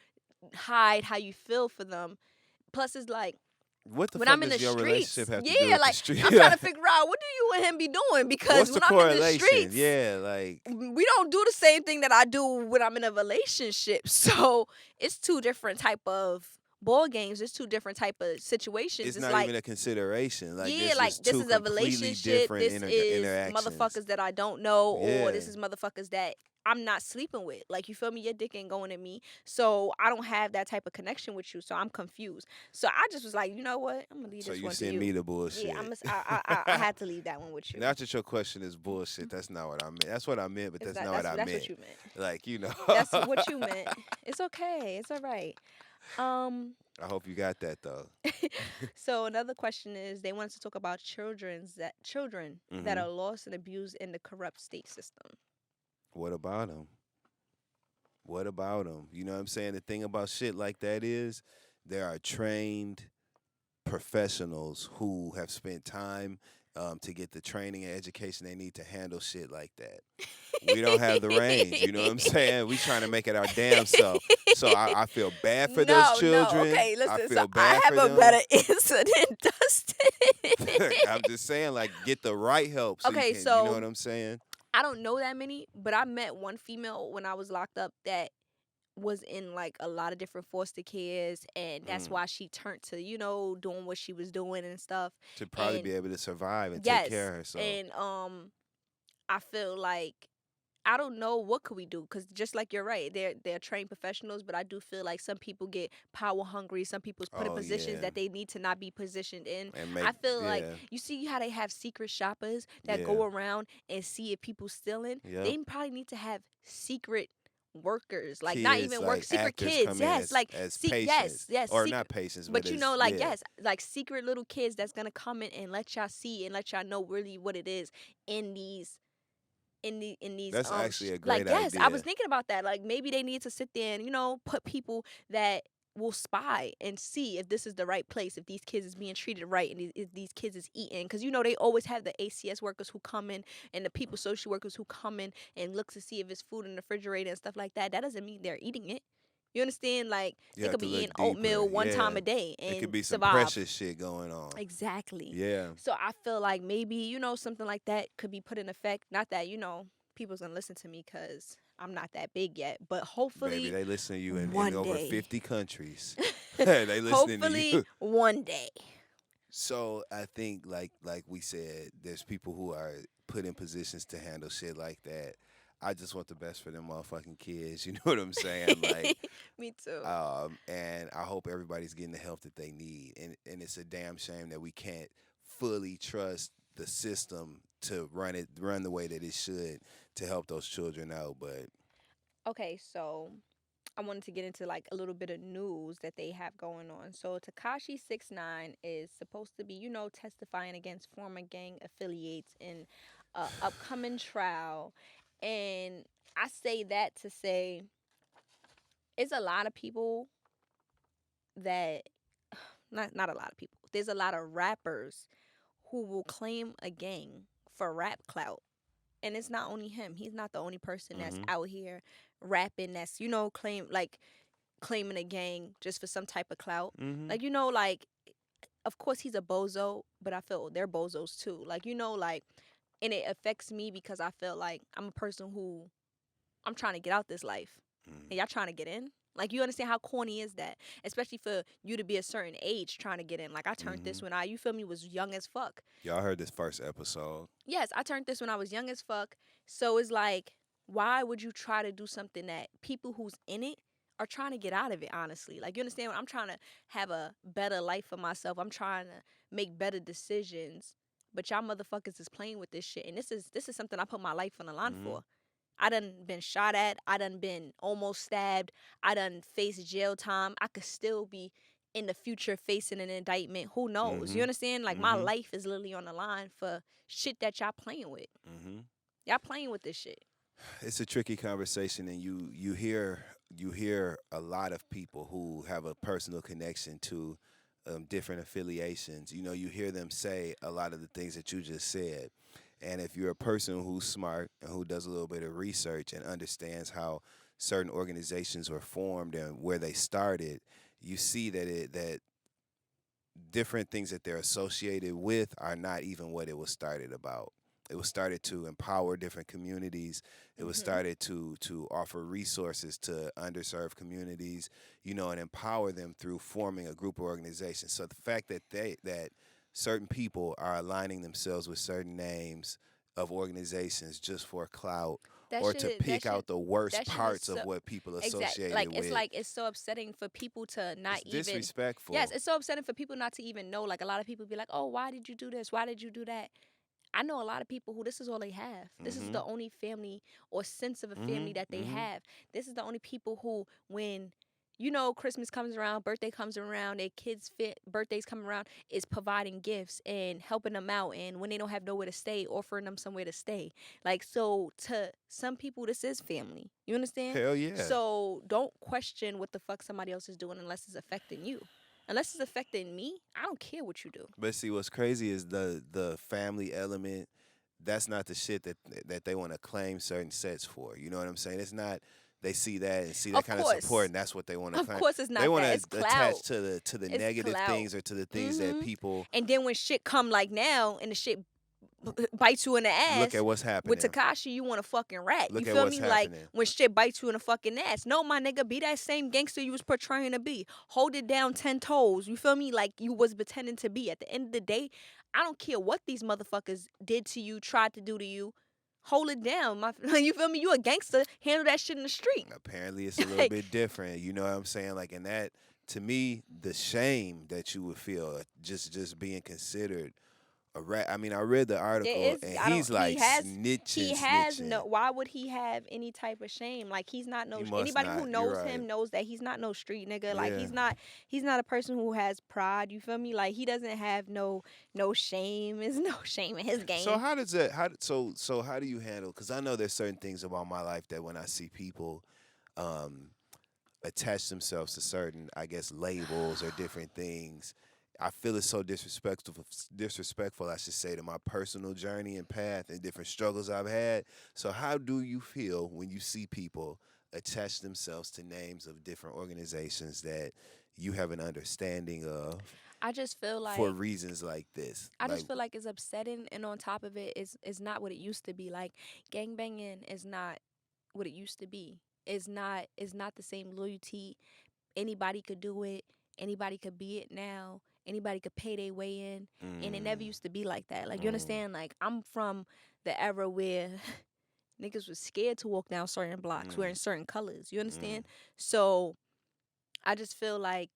hide how you feel for them? Plus, it's like, What the when fuck I'm in the does your streets, relationship have to do with like, the street? I'm trying to figure out, what do you and him be doing? Because What's the when I'm in the correlation? streets, Yeah, like we don't do the same thing that I do when I'm in a relationship. So it's two different type of ball games. It's two different type of situations. it's It's not like, even a consideration. Like yeah, there's like, just this two is a completely relationship. different This is interactions. motherfuckers that I don't know, or this Yeah. is motherfuckers that I'm not sleeping with. Like, you feel me? Your dick ain't going at me. So I don't have that type of connection with you. So I'm confused. So I just was like, you know what? I'm gonna leave So this you one to send you. me the bullshit. Yeah, I had to leave that one with you. Not that your question is bullshit. That's not what I meant. That's what I meant, but that's not what I That's meant. what you meant. Like, That's what you meant. It's okay. It's all right. Um. I hope you got that though. So another question is they wanted to talk about children that Hmm. are lost and abused in the corrupt state system. What about them? What about them? You know what I'm saying? The thing about shit like that is there are trained professionals who have spent time to get the training and education they need to handle shit like that. We don't have the range. You know what I'm saying? We trying to make it our damn self. So I feel bad for those No, no. children. Okay, I listen. So feel I bad have for a them. better answer than Dustin. I'm just saying, like, get the right help so you Okay, can. You know so what I'm saying? I don't know that many, but I met one female when I was locked up that was in like a lot of different foster cares, and that's Mm. why she turned to doing what she was doing and stuff. To probably And be able to survive and take care yes, of herself. and I feel like I don't know what could we do because just like you're right, they're trained professionals, but I do feel like some people get power hungry. Some people's put in Oh positions yeah, that they need to not be positioned in. and I make feel like yeah, you see how they have secret shoppers that yeah, go around and see if people stealing. yep. They probably need to have secret workers, like not Kids even work, like secret actors kids. come in Yes, like as see, yes, patients yes, or not secret. patients, but But as like yeah. yes, like secret little kids that's gonna come in and let y'all see and let y'all know really what it is in these That's actually a like great yes, I was idea. thinking about that, like maybe they need to sit there and put people that will spy and see if this is the right place, if these kids is being treated right, and if these kids is eating, because they always have the ACS workers who come in and the people social workers who come in and look to see if it's food in the refrigerator and stuff like that. That doesn't mean they're eating it. You understand? Like You they have could to be eating look deeper. oatmeal one time Yeah, a day it could and be some survive. precious shit going on. Exactly. Yeah, So I feel like maybe, something like that could be put in effect. Not that, people's gonna listen to me because I'm not that big yet, but baby, hopefully they listen to you in one over day. 50 countries. They listening to Hopefully you. one day. So I think like we said, there's people who are put in positions to handle shit like that. I just want the best for them motherfucking kids. You know what I'm saying? Like, Me too. and I hope everybody's getting the help that they need. And it's a damn shame that we can't fully trust the system to run the way that it should to help those children out. But Okay, so I wanted to get into like a little bit of news that they have going on. So Takashi 69 is supposed to be, testifying against former gang affiliates in a upcoming trial. And I say that to say it's a lot of people that not a lot of people. There's a lot of rappers who will claim a gang for rap clout. And it's not only him. He's not the only person that's hmm out here rapping that's, claiming a gang just for some type of clout. hmm Like, like of course he's a bozo, but I feel they're bozos too. Like, like and it affects me because I feel like I'm a person who I'm trying to get out this life. And y'all trying to get in? Like, you understand how corny is that? Especially for you to be a certain age trying to get in. Like, I turned hmm this when you feel me, was young as fuck. Y'all heard this first episode. Yes, I turned this when I was young as fuck. So it's like, why would you try to do something that people who's in it are trying to get out of it, honestly? Like, you understand? I'm trying to have a better life for myself. I'm trying to make better decisions. But y'all motherfuckers is playing with this shit. And this is something I put my life on the line hmm for. I done been shot at. I done been almost stabbed. I done faced jail time. I could still be in the future facing an indictment. Who knows? You hmm understand? Like my hmm life is literally on the line for shit that y'all playing with. hmm Y'all playing with this shit. It's a tricky conversation, and you hear a lot of people who have a personal connection to different affiliations. You know, you hear them say a lot of the things that you just said. And if you're a person who's smart and who does a little bit of research and understands how certain organizations were formed and where they started, you see that different things that they're associated with are not even what it was started about. It was started to empower different communities. It was Mhm. started to offer resources to underserved communities, and empower them through forming a group of organizations. So the fact that certain people are aligning themselves with certain names of organizations just for clout That or to shit. That pick shit. out the worst That shit is parts so of what people exact. associated with, Like it's so upsetting for people to not it's even. Yes, disrespectful. it's so upsetting for people not to even know. Like a lot of people be like, "Oh, why did you do this? Why did you do that?" I know a lot of people who this is all they have. This is Mm-hmm. the only family or sense of a family Mm-hmm. that they Mm-hmm. have. This is the only people who, when Christmas comes around, birthday comes around, their kids' birthdays come around, is providing gifts and helping them out. And when they don't have nowhere to stay, offering them somewhere to stay. Like, so to some people, this is family. You understand? Hell yeah. So don't question what the fuck somebody else is doing unless it's affecting you. Unless it's affecting me, I don't care what you do. But see, what's crazy is the family element. That's not the shit that they want to claim certain sets for. You know what I'm saying? It's not. They see that and see that Of kind of course. support, and that's what they want to Of claim. course it's not They want that. It's to clout. attach to the It's negative clout. things or to the things that people And then when shit come like now and the shit bites you in the ass. look at what's happening. With Takashi, you want a fucking rat. Look You at feel what's me? Like happening. when shit bites you in the fucking ass. No, my nigga, be that same gangster you was portraying to be. Hold it down 10 toes. You feel me? Like you was pretending to be. At the end of the day, I don't care what these motherfuckers did to you, tried to do to you. Hold it down. You feel me? You a gangster. Handle that shit in the street. Apparently, it's a little bit different. You know what I'm saying? Like, in that, to me, the shame that you would feel just being considered a rat. I mean, I read the article, and he's like snitching. He has no. Why would he have any type of shame? Like he's not no. Anybody who knows him knows that he's not no street nigga. Like he's not. He's not a person who has pride. You feel me? Like he doesn't have no shame. There's no shame in his game. So how does that? So how do you handle? Because I know there's certain things about my life that when I see people attach themselves to certain, I guess, labels or different things, I feel it's so disrespectful, I should say, to my personal journey and path and different struggles I've had. So how do you feel when you see people attach themselves to names of different organizations that you have an understanding of? I just feel like for reasons like this. I just feel like it's upsetting, and on top of it, it's not what it used to be. Like gangbanging is not what it used to be. It's not the same loyalty. Anybody could do it. Anybody could be it now. Anybody could pay their way in. And it never used to be like that. Like, you understand? Like, I'm from the era where niggas was scared to walk down certain blocks wearing certain colors. You understand? So I just feel like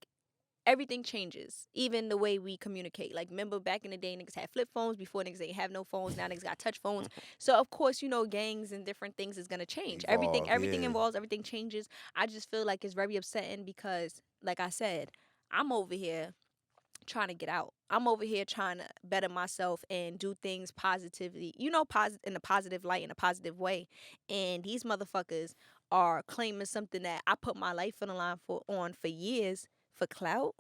everything changes. Even the way we communicate. Like, remember back in the day, niggas had flip phones. Before, niggas ain't have no phones. Now niggas got touch phones. So, of course, gangs and different things is going to change. Everything involves, everything changes. I just feel like it's very upsetting because, like I said, I'm over here trying to get out. I'm over here trying to better myself and do things positively, in a positive light, in a positive way. And these motherfuckers are claiming something that I put my life on the line for years for clout.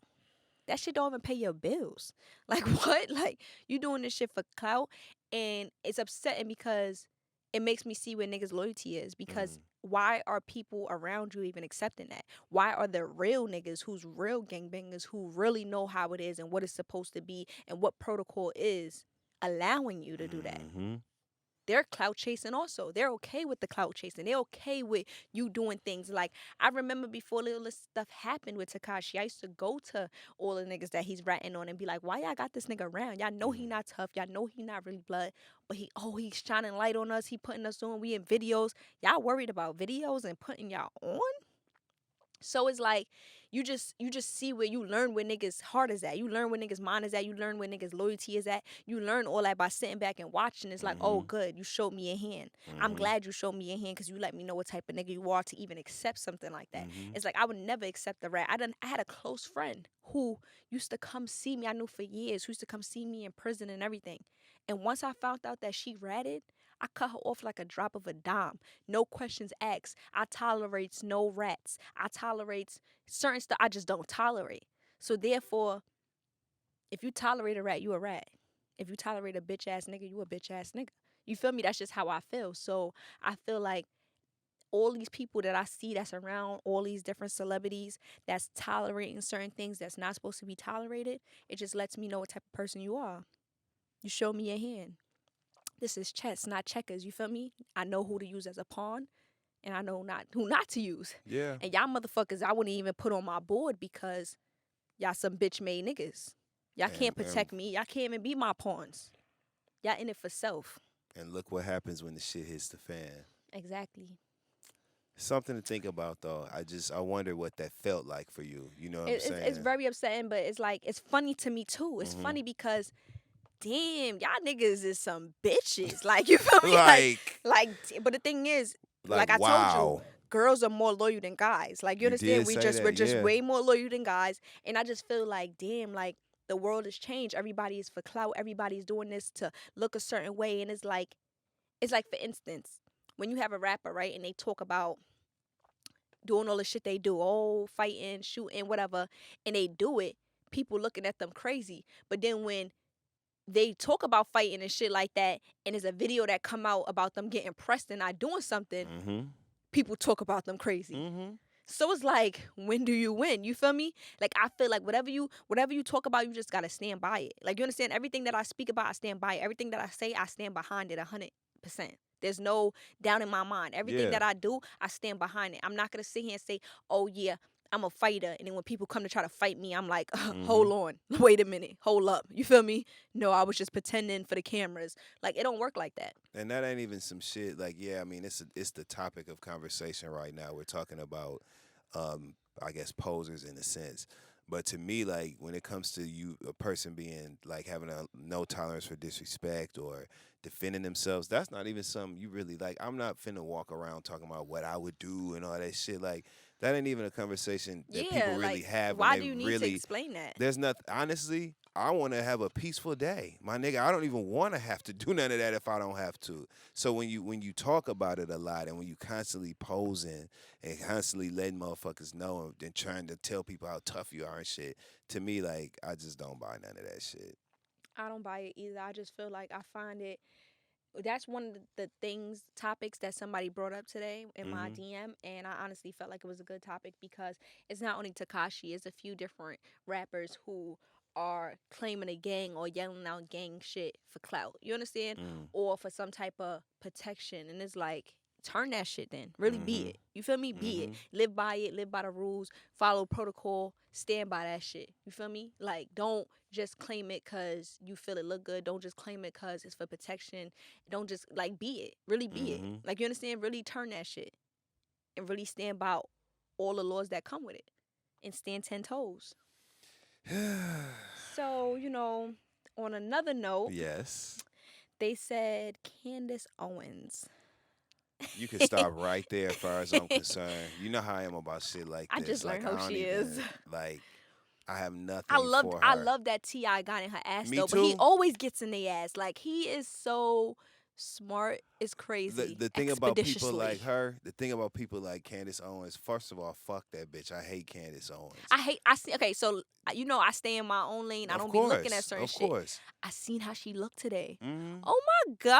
That shit don't even pay your bills. Like, what? Like, you doing this shit for clout? And it's upsetting because it makes me see where niggas' loyalty is. Because why are people around you even accepting that? Why are the real niggas who's real gangbangers who really know how it is and what it's supposed to be and what protocol is allowing you to do that? They're clout chasing also. They're okay with the clout chasing. They're okay with you doing things. Like, I remember before all this stuff happened with Takashi, I used to go to all the niggas that he's ratting on and be like, why y'all got this nigga around? Y'all know he not tough. Y'all know he not really blood. But he's shining light on us. He putting us on. We in videos. Y'all worried about videos and putting y'all on? So it's like you just see where you learn where niggas' heart is at. You learn where niggas' mind is at. You learn where niggas' loyalty is at. You learn all that by sitting back and watching. It's like, oh, good, you showed me a hand. I'm glad you showed me a hand because you let me know what type of nigga you are to even accept something like that. It's like I would never accept the rat. I had a close friend who used to come see me. I knew for years, who used to come see me in prison and everything. And once I found out that she ratted, I cut her off like a drop of a dime. No questions asked. I tolerates no rats. I tolerates certain stuff I just don't tolerate. So therefore, if you tolerate a rat, you a rat. If you tolerate a bitch ass nigga, you a bitch ass nigga. You feel me? That's just how I feel. So I feel like all these people that I see that's around, all these different celebrities that's tolerating certain things that's not supposed to be tolerated, it just lets me know what type of person you are. You show me your hand. This is chess, not checkers. You feel me? I know who to use as a pawn, and I know who not to use. Yeah. And y'all motherfuckers, I wouldn't even put on my board because y'all some bitch made niggas. Y'all can't protect me. Y'all can't even be my pawns. Y'all in it for self. And look what happens when the shit hits the fan. Exactly. Something to think about, though. I wonder what that felt like for you. You know what I'm saying? It's very upsetting, but it's like it's funny to me too. It's funny because damn, y'all niggas is some bitches. Like, you feel me? Like, but the thing is, like I told you, girls are more loyal than guys. Like, you You understand? did say We're that, just yeah. way more loyal than guys. And I just feel like, damn, like the world has changed. Everybody is for clout. Everybody's doing this to look a certain way. And it's like, for instance, when you have a rapper, right, and they talk about doing all the shit they do, oh, fighting, shooting, whatever, and they do it, people looking at them crazy. But then when they talk about fighting and shit like that, and there's a video that come out about them getting pressed and not doing something, Mm-hmm. people talk about them crazy. Mm-hmm. So it's like, when do you win? You feel me? Like, I feel like whatever you talk about, you just gotta stand by it. Like, you understand? Everything that I speak about, I stand by it. Everything that I say, I stand behind it 100%. There's no doubt in my mind. Everything Yeah. that I do, I stand behind it. I'm not gonna sit here and say, oh yeah, I'm a fighter. And then when people come to try to fight me, I'm like, Mm-hmm. hold on. Wait a minute. Hold up. You feel me? No, I was just pretending for the cameras. Like, it don't work like that. And that ain't even some shit. Like, yeah, I mean, it's the topic of conversation right now. We're talking about, I guess, posers in a sense. But to me, like, when it comes to a person being like having a no tolerance for disrespect or defending themselves, that's not even something you really like. I'm not finna walk around talking about what I would do and all that shit. Like, that ain't even a conversation that people Yeah, really like, have when why they do you need to really. explain that? There's nothing. Honestly, I want to have a peaceful day, my nigga. I don't even want to have to do none of that if I don't have to. So when you talk about it a lot and when you constantly posing and constantly letting motherfuckers know and trying to tell people how tough you are and shit, to me, like, I just don't buy none of that shit. I don't buy it either. I just feel like I find it. That's one of the things, topics that somebody brought up today in my Hmm. DM, and I honestly felt like it was a good topic because it's not only Takashi, it's a few different rappers who are claiming a gang or yelling out gang shit for clout. You understand? Mm. Or for some type of protection, and it's like, turn that shit then. Really be Hmm. it. You feel me? Be it. Hmm. Live by the rules, follow protocol, stand by that shit. You feel me? Like, don't just claim it cause you feel it look good. Don't just claim it cause it's for protection. Don't just, like, be it. Really be it. Hmm. Like, you understand? Really turn that shit and really stand by all the laws that come with it and stand 10 toes. So, on another note, Yes. they said Candace Owens. You can stop right there as far as I'm concerned. You know how I am about shit like I this. just Like, learned I who don't she is. even, like, I have I nothing loved for I her. love that T.I. got in her ass Me though, but he too. always gets in the ass. Like, he is so smart, it's the crazy. the thing about people Expeditiously. like her, the thing about people like Candace Owens, first of all, fuck that bitch. I hate Candace Owens. I see, okay, so I stay in my own lane. I Of don't be looking at course, certain of shit. course. I seen how she looked today. Hmm. Oh my Yeah,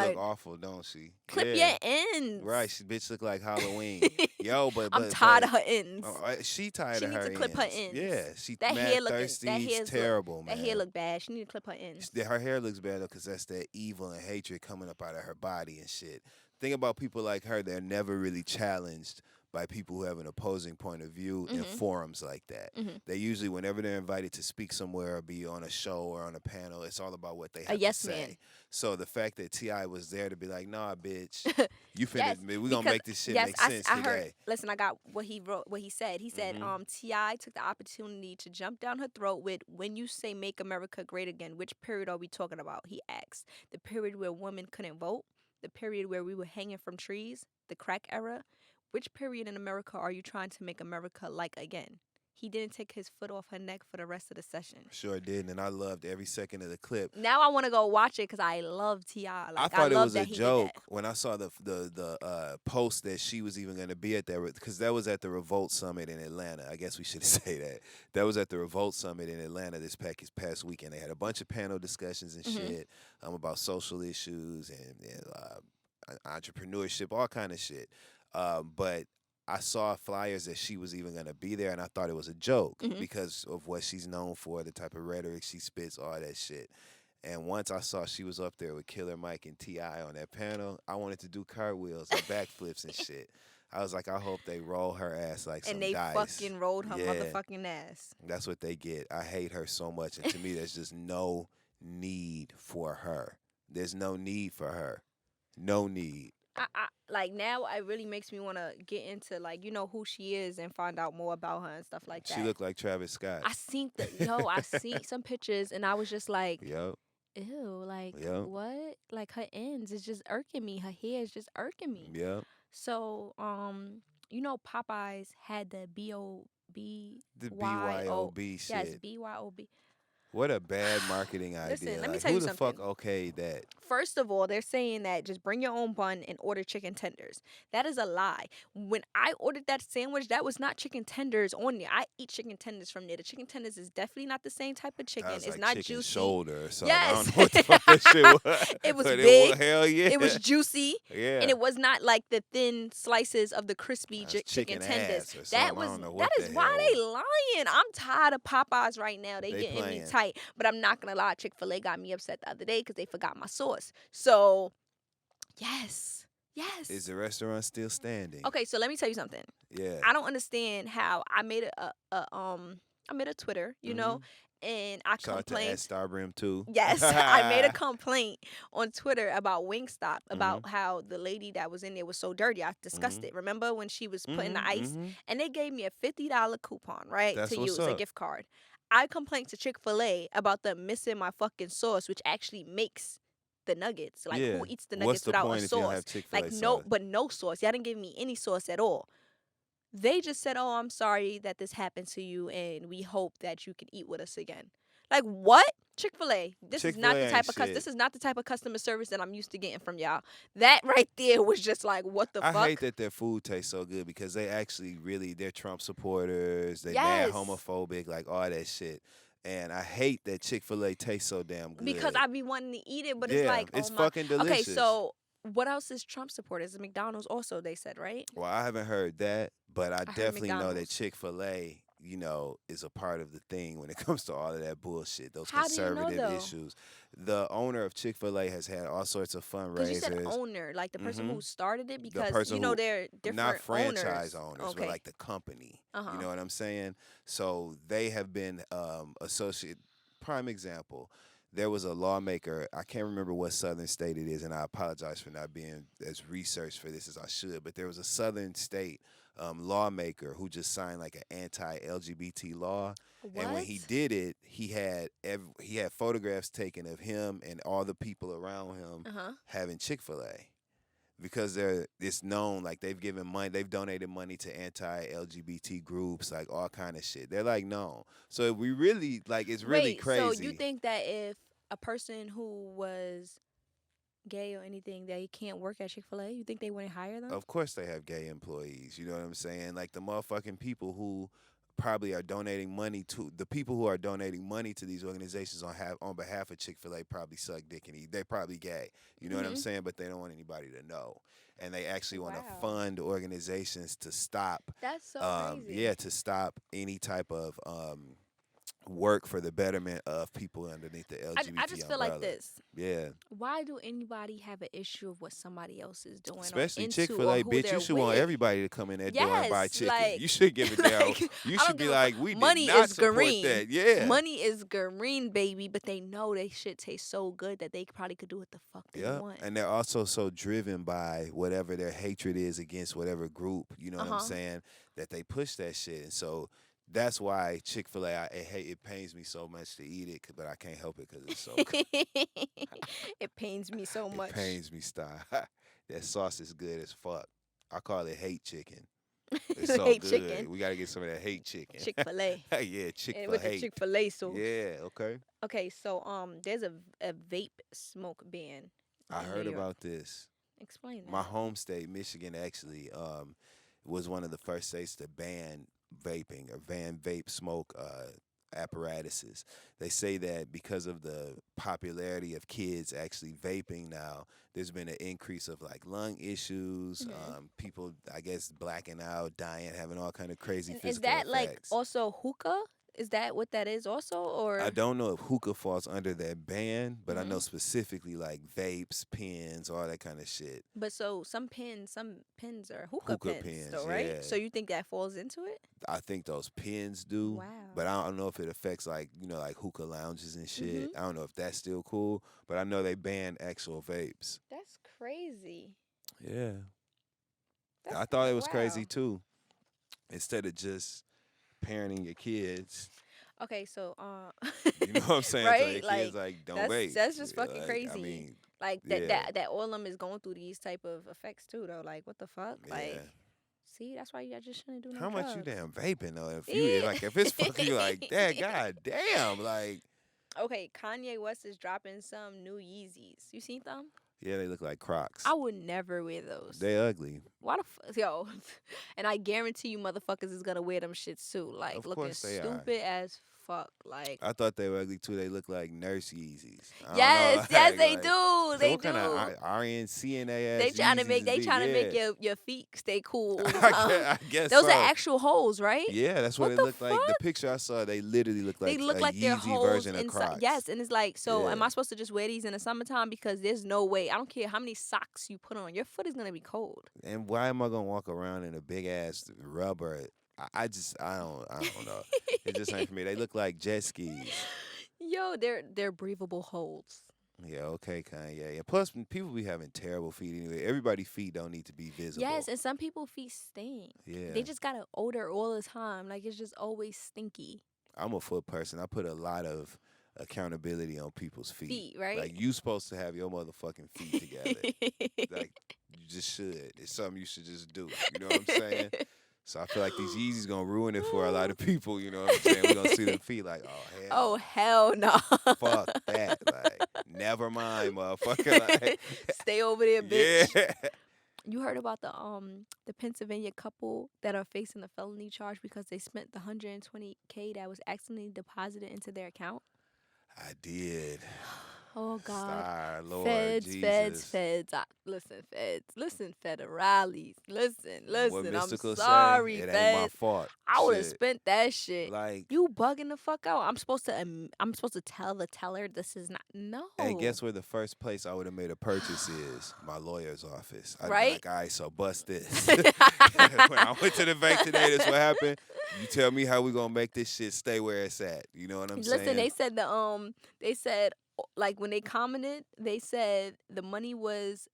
she look god. awful, don't she? Clip Yeah, your ends. right. She bitch look like Halloween. Yo, but I'm but tired but of her ends. she tired She of needs her to clip her ends. Yeah, ends. she That mad hair looking thirsty. It's look terrible, that hair man. look bad. She need to clip her ends. Her hair looks better because that's that evil and hatred coming up out of her body and shit. Thing about people like her, they're never really challenged by people who have an opposing point of view in Mhm. forums like that. Mhm. They usually, whenever they're invited to speak somewhere or be on a show or on a panel, it's all about what they A have to yes man. say. So the fact that Ti was there to be like, "Nah, bitch, you finna, Yes, we gonna because make this shit yes, make sense I heard. today." Listen, I got what he wrote. What he said. He said, Hmm. Ti took the opportunity to jump down her throat with, "When you say make America great again, which period are we talking about?" He asked. The period where women couldn't vote, the period where we were hanging from trees, the crack era. Which period in America are you trying to make America like again? He didn't take his foot off her neck for the rest of the session. Sure did, and I loved every second of the clip. Now I want to go watch it because I love Ti. I Like, I thought it love was that a he did that. joke when I saw the post that she was even going to be at that because that was at the Revolt Summit in Atlanta. I guess we should say that. That was at the Revolt Summit in Atlanta this past weekend. They had a bunch of panel discussions and Mhm. shit about social issues and entrepreneurship, all kind of shit. But I saw flyers that she was even going to be there, and I thought it was a joke Mhm. because of what she's known for, the type of rhetoric she spits, all that shit. And once I saw she was up there with Killer Mike and T.I. on that panel, I wanted to do cartwheels and backflips and shit. I was like, I hope they roll her ass like And some they dice. fucking rolled her Yeah, motherfucking ass. that's what they get. I hate her so much. And to me, there's just no need for her. There's no need for her. No need. I like, now it really makes me want to get into, like, who she is and find out more about her and stuff like She that. looked like Travis Scott. I seen some pictures and I was just like, Yep. ew, like, Yep. what? Like, her ends is just irking me. Her hair is just irking me. Yep. So, you know, Popeyes had the The BYO. BYOB Yes, shit. BYOB. What a bad marketing Listen, idea. let me Like, tell you who the something. fuck okayed that? First of all, they're saying that just bring your own bun and order chicken tenders. That is a lie. When I ordered that sandwich, that was not chicken tenders on there. I eat chicken tenders from there. The chicken tenders is definitely not the same type of That chicken. was It's like not chicken juicy. shoulder or something. I don't Yes. know what the fuck that shit was. It was But it was, big. hell yeah. It was juicy. Yeah. And it was not like the thin slices of the crispy That's chicken chicken tenders. ass or That something. I was don't know that what is the why hell. they lying. I'm tired of Popeyes right now. They They getting me playing. tight. But I'm not gonna lie, Chick-fil-A got me upset the other day because they forgot my sauce. So yes. Yes. Is the restaurant still standing? Okay, so let me tell you something. Yeah. I don't understand how I made I made a Twitter, you know, and I Shout out to complained. Starbrim too. Yes, I made a complaint on Twitter about Wingstop Mhm. about how the lady that was in there was so dirty. I discussed Mhm. it. Remember when she was putting the Mhm. ice, Mhm. and they gave me a $50 coupon, right, That's to what's use a up. gift card. I complained to Chick-fil-A about them missing my fucking sauce, which actually makes the nuggets. Like, Yeah. who eats the What's nuggets the without a point if you don't sauce? have Chick-fil-A Like, no, sauce? but no sauce. Y'all didn't give me any sauce at all. They just said, "Oh, I'm sorry that this happened to you, and we hope that you can eat with us again." Like, what? Chick-fil-A. This is not Chick-fil-A the ain't type of shit. this is not the type of customer service that I'm used to getting from y'all. That right there was just like, what the I hate fuck? that their food tastes so good because they actually really they're Trump supporters. They mad Yes. homophobic, like all that shit. And I hate that Chick-fil-A tastes so damn Because good. I be wanting to eat it, but it's Yeah, like, oh it's my. fucking Okay, delicious. so what else is Trump supporters? McDonald's also, they said, right? Well, I haven't heard that, but I I heard definitely know that McDonald's. Chick-fil-A, is a part of the thing when it comes to all of that bullshit, those How do you know conservative though? issues. The owner of Chick-fil-A has had all sorts of Because you said fundraisers. owner, like the person hmm who started it, The because person who, they're not different franchise owners. owners, but Okay. like the company. You Uh-huh. know what I'm saying? So they have been associate. Prime example. There was a lawmaker. I can't remember what southern state it is, and I apologize for not being as researched for this as I should. But there was a southern state lawmaker who just signed like an anti-LGBT law, and when he What? did it, he had photographs taken of him and all the people around him Uh-huh. having Chick-fil-A because it's known like they've given money, they've donated money to anti-LGBT groups, like all kind of shit. They're like known. So we really like it's really Wait, so you crazy. think that if a person who was gay or anything, they can't work at Chick-fil-A, you think they wouldn't hire them? Of course they have gay employees. You know what I'm saying? Like the motherfucking people who probably are donating money to the people who are donating money to these organizations on behalf of Chick-fil-A probably suck dick and eat. They're probably gay. You know what I'm Mm-hmm. saying? But they don't want anybody to know. And they actually want to Wow. fund organizations to stop That's so crazy. yeah, to stop any type of work for the betterment of people underneath the I LGBT just feel like umbrella. this. Yeah. Why do anybody have an issue of what somebody else is doing or Especially into Chick-fil-A, or who bitch. they're You should want with? everybody to come in that door and buy Yes, chicken. like, You should give it down. like You I should don't be give a like, fuck. we did Money not is support green. that. Yeah. Money is green, baby, but they know they shit tastes so good that they probably could do what the fuck they Yeah. want. And they're also so driven by whatever their hatred is against whatever group, you know what I'm Uh-huh. saying, that they push that shit. And so that's why Chick-fil-A, it pains me so much to eat it, but I can't help it because it's so good. It pains me so It much. pains me, style. That sauce is good as fuck. I call it hate chicken. It's so Hate good. chicken. We gotta get some of that hate chicken. Chick-fil-A. Yeah, chick And for with the hate. Chick-fil-A sauce. Yeah, okay. Okay, so there's a vape smoke ban I in New heard York. about this. Explain My that. home state, Michigan, actually was one of the first states to ban vaping or ban vape smoke apparatuses. They say that because of the popularity of kids actually vaping now, there's been an increase of like lung issues, Hmm. people, I guess, blacking out, dying, having all kind of crazy And is physical that like effects. also hookah? Is that what that is also, I or? don't know if hookah falls under that ban, but I Hmm. know specifically like vapes, pens, all that kind of shit. But so some pins are hookah Hookah pins, pens, though, right? yeah. So you think that falls into it? I think those pins do, but Wow. I don't know if it affects like like hookah lounges and shit. Mhm. I don't know if that's still cool, but I know they banned actual vapes. That's crazy. Yeah, That's I thought it was crazy wow. too. Instead of just parenting your kids, Okay, so you know what I'm saying? Tell your right, kids like like don't that's vape. that's just fucking Like I crazy. mean, Like Yeah. that all of them is going through these type of effects too though. Like what the fuck? Yeah. Like see, that's why you just shouldn't do no How much you drugs. damn vaping though? If you Yeah. like, if it's fucking you like that, god damn, like Okay, Kanye West is dropping some new Yeezys. You seen them? yeah, they look like Crocs. I would never wear those. They ugly. Why the fuck, yo? And I guarantee you, motherfuckers is gonna wear them shits too. Like Of looking course they are. stupid as fuck. Like I thought they were ugly too. They look like nurse Yeezys. I don't yes, know. yes, they Like, do. so They what kind of do. RNCNA They ass trying to Yeezys make is these? Yeah. your feet stay cool all the I time. guess, I guess Those are so. actual holes, right? Yeah, that's what What it the looked like. The fuck? picture I saw, they literally look They like look a like they're Yeezy holes version of inside. Crocs. Yes, and it's like, so Yeah. am I supposed to just wear these in the summertime? Because there's no way. I don't care how many socks you put on. Your foot is gonna be cold. And why am I gonna walk around in a big ass rubber? I don't know. It just ain't for me. They look like jet skis. Yo, they're breathable holes. Yeah, okay, Kanye. And plus, people be having terrible feet anyway. Everybody's feet don't need to be visible. Yes, and some people feet stink. Yeah. They just got an odor all the time. Like it's just always stinky. I'm a foot person. I put a lot of accountability on people's feet. Feet, right? Like you supposed to have your motherfucking feet together. Like you just should. It's something you should just do. You know what I'm saying? So I feel like these Yeezys gonna ruin it for a lot of people. You know what I'm saying? We're gonna see them feet like, Oh hell no. fuck that. Like, never mind, motherfucker. Like, Stay over there, bitch. yeah. You heard about the Pennsylvania couple that are facing a felony charge because they spent the $120K that was accidentally deposited into their account? I did. Oh God. Star, Lord Feds, Jesus. feds. Listen, feds. Listen, federales. Listen. What I'm Mystical sorry, say, it feds. ain't my fault. I would have Shit. spent that shit. Like, You bugging the fuck out. I'm supposed to tell the teller this is not no. and guess where the first place I would have made a purchase is? My lawyer's office. I'd Right? be like, all right, so bust this. When I went to the bank today, that's what happened. You tell me how we gonna make this shit stay where it's at. You know what I'm saying? Listen, they said like when they commented, they said the money was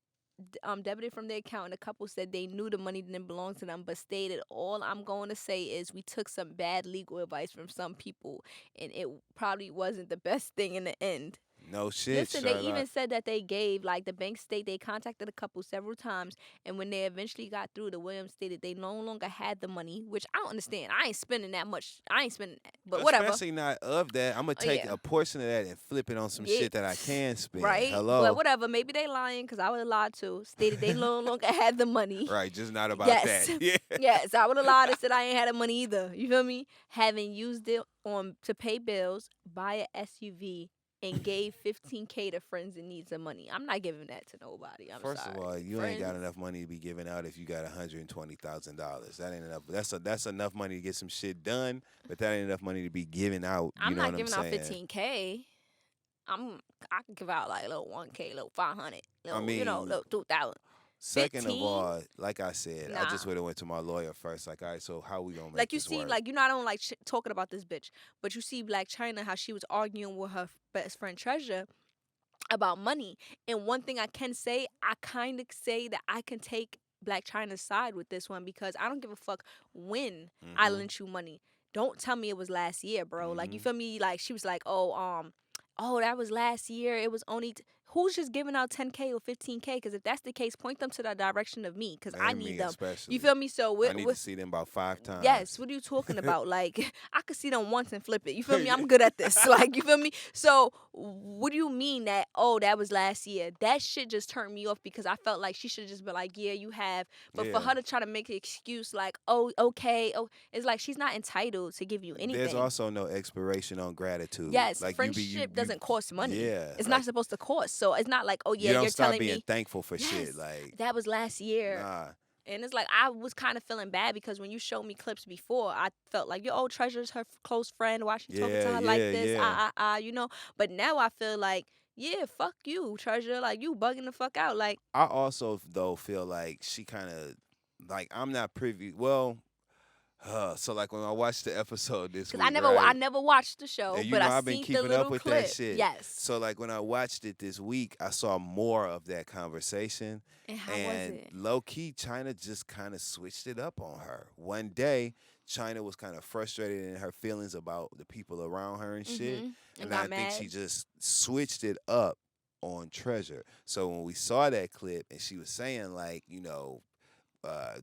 debited from their account, and the couple said they knew the money didn't belong to them, but stated, all I'm going to say is we took some bad legal advice from some people, and it probably wasn't the best thing in the end. No shit, Listen, Charlotte. they even said that they gave, like, the bank state, they contacted the couple several times, and when they eventually got through, the Williams stated they no longer had the money, which I don't understand. I ain't spending that much. I ain't spending that, but whatever. Especially not of that. I'm gonna take yeah. a portion of that and flip it on some Yeah. shit that I can spend. Right? Hello. But whatever. Maybe they lying because I would have lied too. Stated they no longer had the money. Right, just not about Yes. that. Yeah. Yes, I would have lied and said I ain't had the money either. You feel me? Having used it to pay bills, buy a SUV, and gave $15K to friends in need of money. I'm not giving that to nobody. I'm First sorry. of all, you Friends, ain't got enough money to be giving out if you got $120,000. That ain't enough. That's enough money to get some shit done, but that ain't enough money to be giving out. You I'm know not what giving I'm out saying? $15K. I can give out like a little $1K, little $500, little, mean, little $2,000. Second 15? of all, like I said, I just Nah. would have went to my lawyer first. Like, all right, so how we gonna make Like you this see, work? like you know, I don't like talking about this bitch, but you see Black China, how she was arguing with her best friend Treasure about money. And one thing I can say, I kind of say that I can take Black China's side with this one because I don't give a fuck when I Mhm. lent you money. Don't tell me it was last year, bro. Like you Mhm. feel me? Like she was like, oh that was last year. It was only. Who's just giving out 10K or 15K? Because if that's the case, point them to the direction of me because I And need me them. especially. You feel me? So I need to see them about 5 times. yes, what are you talking about? Like, I could see them once and flip it. You feel me? I'm good at this. Like, you feel me? So, what do you mean that, oh, that was last year? That shit just turned me off because I felt like she should just be like, yeah, you have. But for Yeah. her to try to make an excuse like, oh, okay. Oh, it's like she's not entitled to give you anything. There's also no expiration on gratitude. Yes, like friendship doesn't cost money. Yeah, It's like, not supposed to cost. So, it's not like, oh, yeah, you don't you're stop telling being me. thankful for Yes, shit. Like, that was last year. nah. And it's like I was kind of feeling bad because when you showed me clips before, I felt like your old Treasure's her close friend. Why she talking to her like this? You know. But now I feel like, yeah, fuck you, Treasure. Like you bugging the fuck out. Like I also though feel like she kind of like I'm not privy. Well, so like when I watched the episode this week, I never watched the show, and you but know I I've been seen the keeping little up with clip. that shit. Yes. So like when I watched it this week, I saw more of that conversation. And how And was it? low key, China just kind of switched it up on her. One day, China was kind of frustrated in her feelings about the people around her and shit. Mhm. And got I think mad. she just switched it up on Treasure. So when we saw that clip and she was saying like,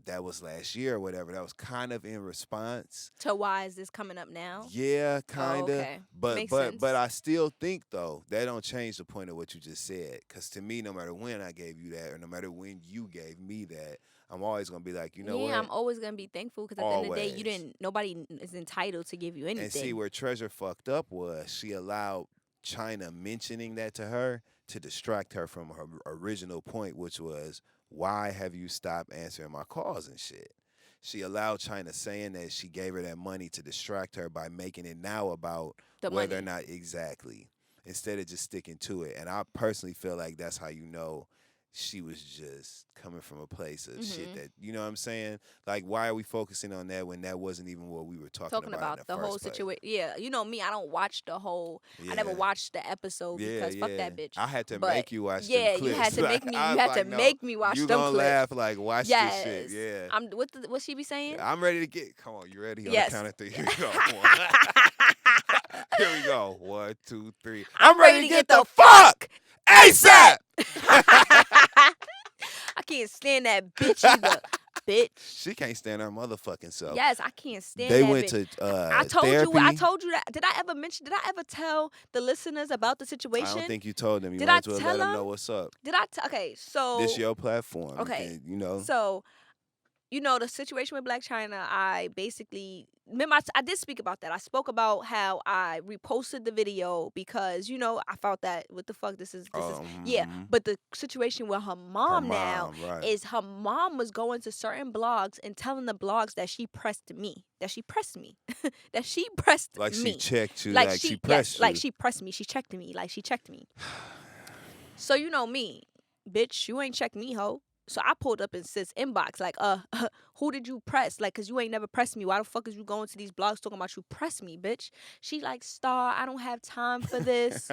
that was last year or whatever, that was kind of in response. To why is this coming up now? Yeah, Oh, kinda. okay. But Makes but sense. but I still think though that don't change the point of what you just said. Cause to me, no matter when I gave you that, or no matter when you gave me that, I'm always gonna be like, you know Yeah, what? I'm always gonna be thankful because at the end of the day, you Always. didn't. Nobody is entitled to give you And see anything. where Treasure fucked up was she allowed China mentioning that to her to distract her from her original point, which was, why have you stopped answering my calls and shit? She allowed China saying that she gave her that money to distract her by making it now about The whether or money. not exactly, instead of just sticking to it. And I personally feel like that's how you know she was just coming from a place of shit Hmm. that, you know what I'm saying? Like, why are we focusing on that when that wasn't even what we were talking Talking about in about the the whole first place? situation. Yeah, you know me. I don't watch the whole. I never Yeah. watched the episode Yeah, because fuck yeah. that bitch. I had to But make you watch them yeah, you had clips. to Like, make me. I You was had to like, no, make me watch you them gonna clips. laugh like watch this shit. Yes. Yeah. What she be saying? I'm ready to get. Come on, you ready? On the Yes. count of three. Here we go. One. Here we go. 1, 2, 3. I'm I'm ready ready to to get get the the fuck ASAP. ASAP. I can't stand that bitch either. Bitch. She can't stand her motherfucking self. Yes, I can't stand They that went bitch. to I told you. I therapy. told you that. Did I ever mention? Did I ever tell the listeners about the I don't situation? think you told them. You Did might I as well tell let them them? know what's up. Okay, This so your platform. You okay, can. so the situation with Black China. I basically remember I did speak about that. I spoke about how I reposted the video because I felt that what the fuck this is yeah. Mhm. But the situation with her Her mom now mom, right? is her mom was going to certain blogs and telling the blogs that she pressed me, that she pressed me, that she pressed Like she me. checked you, Like like she yes, pressed like you. she pressed me. She checked me. Like she checked me. So you know me, bitch, you ain't checked me, ho. So I pulled up in sis inbox, like, who did you press? Like, cause you ain't never pressed me. Why the fuck is you going to these blogs talking about you press me, bitch? She like, Star, I don't have time for this.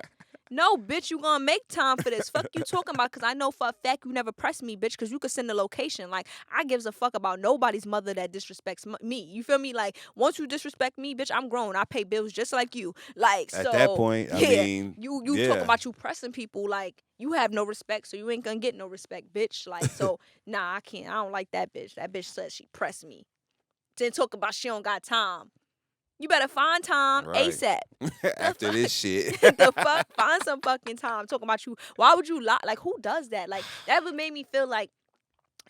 No, bitch, you gonna make time for this. Fuck you talking about, cause I know for a fact you never pressed me, bitch, cause you could send the location. Like, I gives a fuck about nobody's mother that disrespects me. You feel me? Like, once you disrespect me, bitch, I'm grown. I pay bills just like you. Like, At that so point, I yeah, mean, you talk yeah. about you pressing people, like you have no respect, so you ain't gonna get no respect, bitch. Like, so nah, I can't. I don't like that bitch. That bitch said she pressed me. Then talk about she don't got time. You better find time Right. ASAP. The After fuck? this shit. The fuck? Find some fucking time. Talking about you. Why would you lie? Like, who does that? Like, that would make me feel like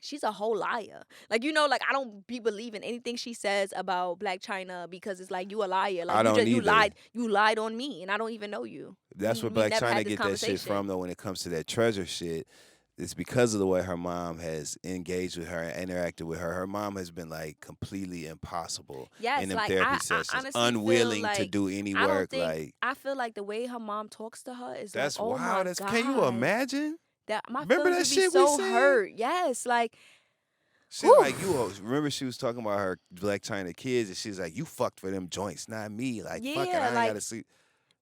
she's a whole liar. Like, like I don't be believing anything she says about Black China because it's like you a liar. Like I don't you either. lied on me and I don't even know you. That's where We Black never China had this get that shit conversation. from though when it comes to that treasure shit. It's because of the way her mom has engaged with her and interacted with her. Her mom has been like completely impossible Yes, in them like therapy I sessions, honestly feel unwilling to like do any I don't work. think Like, I feel like the way her mom talks to her is like, that's oh wild. my That's, can you God. imagine? That my Remember feelings that would be shit we so said? hurt. Yes, like She whew. like remember she was talking about her Black China kids and she's like, you fucked for them joints, not me. Like, fuck it, Yeah, I ain't like gotta see.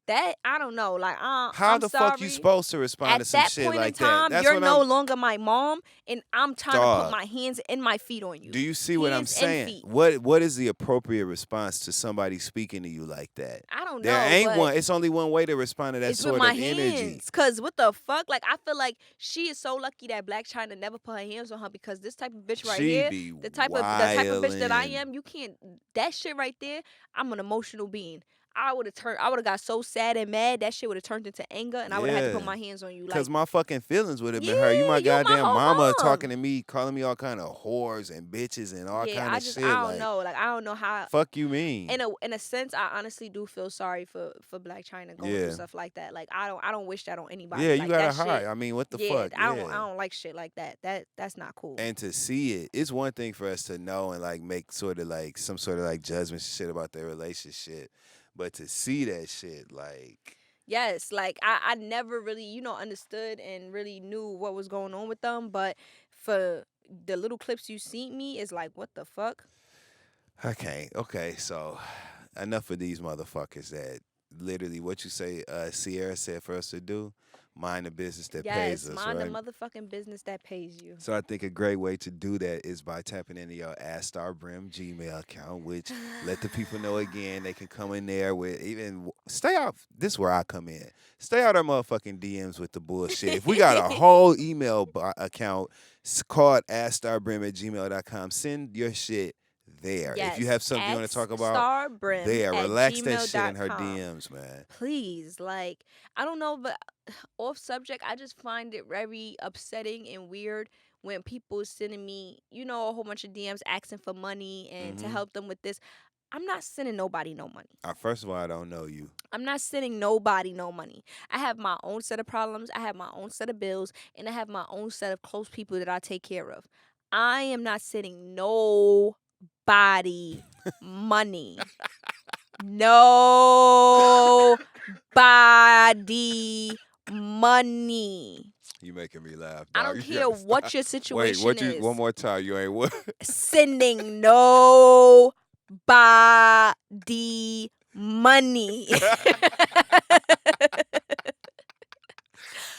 that. I don't know. Like How I'm the fuck you sorry. supposed to respond At to some that shit point in like that? time, That's you're what no I'm. longer my mom, and I'm trying to put Dog. my hands and my feet on you. Do you see what I'm Hands and saying? feet. What is the appropriate response to somebody speaking to you like that? I don't There know, ain't but one. It's only one way to respond to that it's with sort my of energy. hands. Cause what the fuck? Like I feel like she is so lucky that Black China never put her hands on her because this type of bitch right She here, be the type of bitch that I wildin'. am, you can't that shit right there, I'm an emotional being. I would have got so sad and mad that shit would have turned into anger and I would have had to put Yeah. my hands on you. Like, Cause my fucking feelings would have been hurt. You yeah, my you my goddamn mama whole mom. talking to me, calling me all kind of whores and bitches and all Yeah, kind of I shit. don't Like, know. Like I don't know how fuck you mean? in a sense I honestly do feel sorry for Black China going through Yeah. stuff like that. Like I don't wish that on anybody. Yeah, you Like gotta that hide. shit. I mean, what the Yeah, fuck? I Yeah. don't like shit like that. That's not cool. And to see it, it's one thing for us to know and like make sort of like some sort of like judgment shit about their relationship, but to see that shit, like, Yes, like I never really, understood and really knew what was going on with them, but for the little clips you seen me is like, what the fuck? I can't. Okay, so enough of these motherfuckers that literally what you say. Sierra said for us to do, mind the business that pays Yes, us, mind the right? motherfucking business that pays you. So I think a great way to do that is by tapping into your Ask Star Brim Gmail account, which let the people know again they can come in there with even stay out. This is where I come in. Stay out our motherfucking DMs with the bullshit. If we got a whole email account called AskStarBrim at gmail.com, send your shit there. If you Yes, have something you want to talk about, xstarbrim there. at Relax that shit in her gmail.com. DMs, man. Please, like, I don't know, but off subject, I just find it very upsetting and weird when people sending me, a whole bunch of DMs asking for money and to Mm-hmm. help them with this. I'm not sending nobody no money. First of all, I don't know you. I'm not sending nobody no money. I have my own set of problems. I have my own set of bills, and I have my own set of close people that I take care of. I am not sending nobody money. Nobody money. You making me laugh, I dog. don't You care gotta what stop. your Wait, situation what you? is. One more time. You ain't what? Sending nobody money.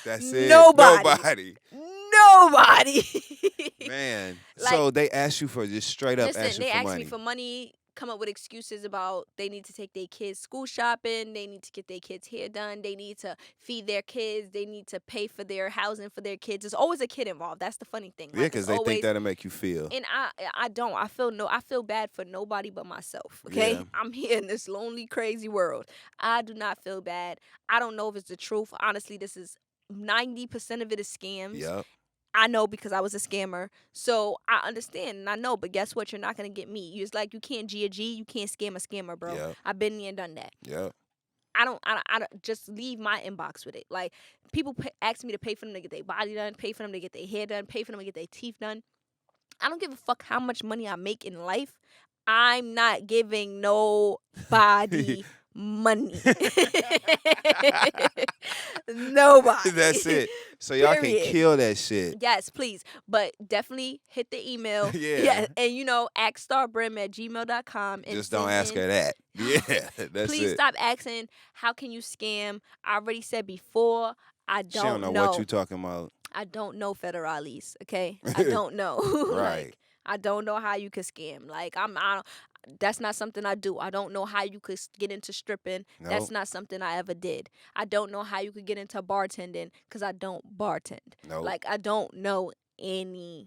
That's it. Nobody. Nobody. Nobody. Man. Like, So they ask you for just straight up ask listen, you they for ask me money. for money, come up with excuses about they need to take their kids school shopping, they need to get their kids hair done, they need to feed their kids, they need to pay for their housing for their kids. There's always a kid involved. That's the funny thing. Yeah, Like, it's because they think always, that'll make you feel. and I don't. I feel bad for nobody but myself. Yeah. Okay? I'm here in this lonely, crazy world. I do not feel bad. I don't know if it's the truth. Honestly, this is 90% of it is scams. Yep. I know because I was a scammer. So I understand and I know, but guess what? You're not gonna get me. It's like you can't G a G, you can't scam a scammer, bro. Yep. I've been there and done that. Yep. I don't just leave my inbox with it. Like, people ask me to pay for them to get their body done, pay for them to get their hair done, pay for them to get their teeth done. I don't give a fuck how much money I make in life. I'm not giving nobody money. Nobody. That's it. So y'all can Period. kill that shit. Yes, please. But definitely hit the email. Yeah. And axstarbrim at gmail.com. And Just don't send ask in. her that. Yeah. That's Please it. stop asking, how can you scam? I already said before, I She don't don't know what know. you talking about. I don't know federales, okay? I don't know. Right. Like, I don't know how you could scam. Like, that's not something I do. I don't know how you could get into stripping. That's Nope. not something I ever did. I don't know how you could get into bartending because I don't bartend. Nope. Like, I don't know anything.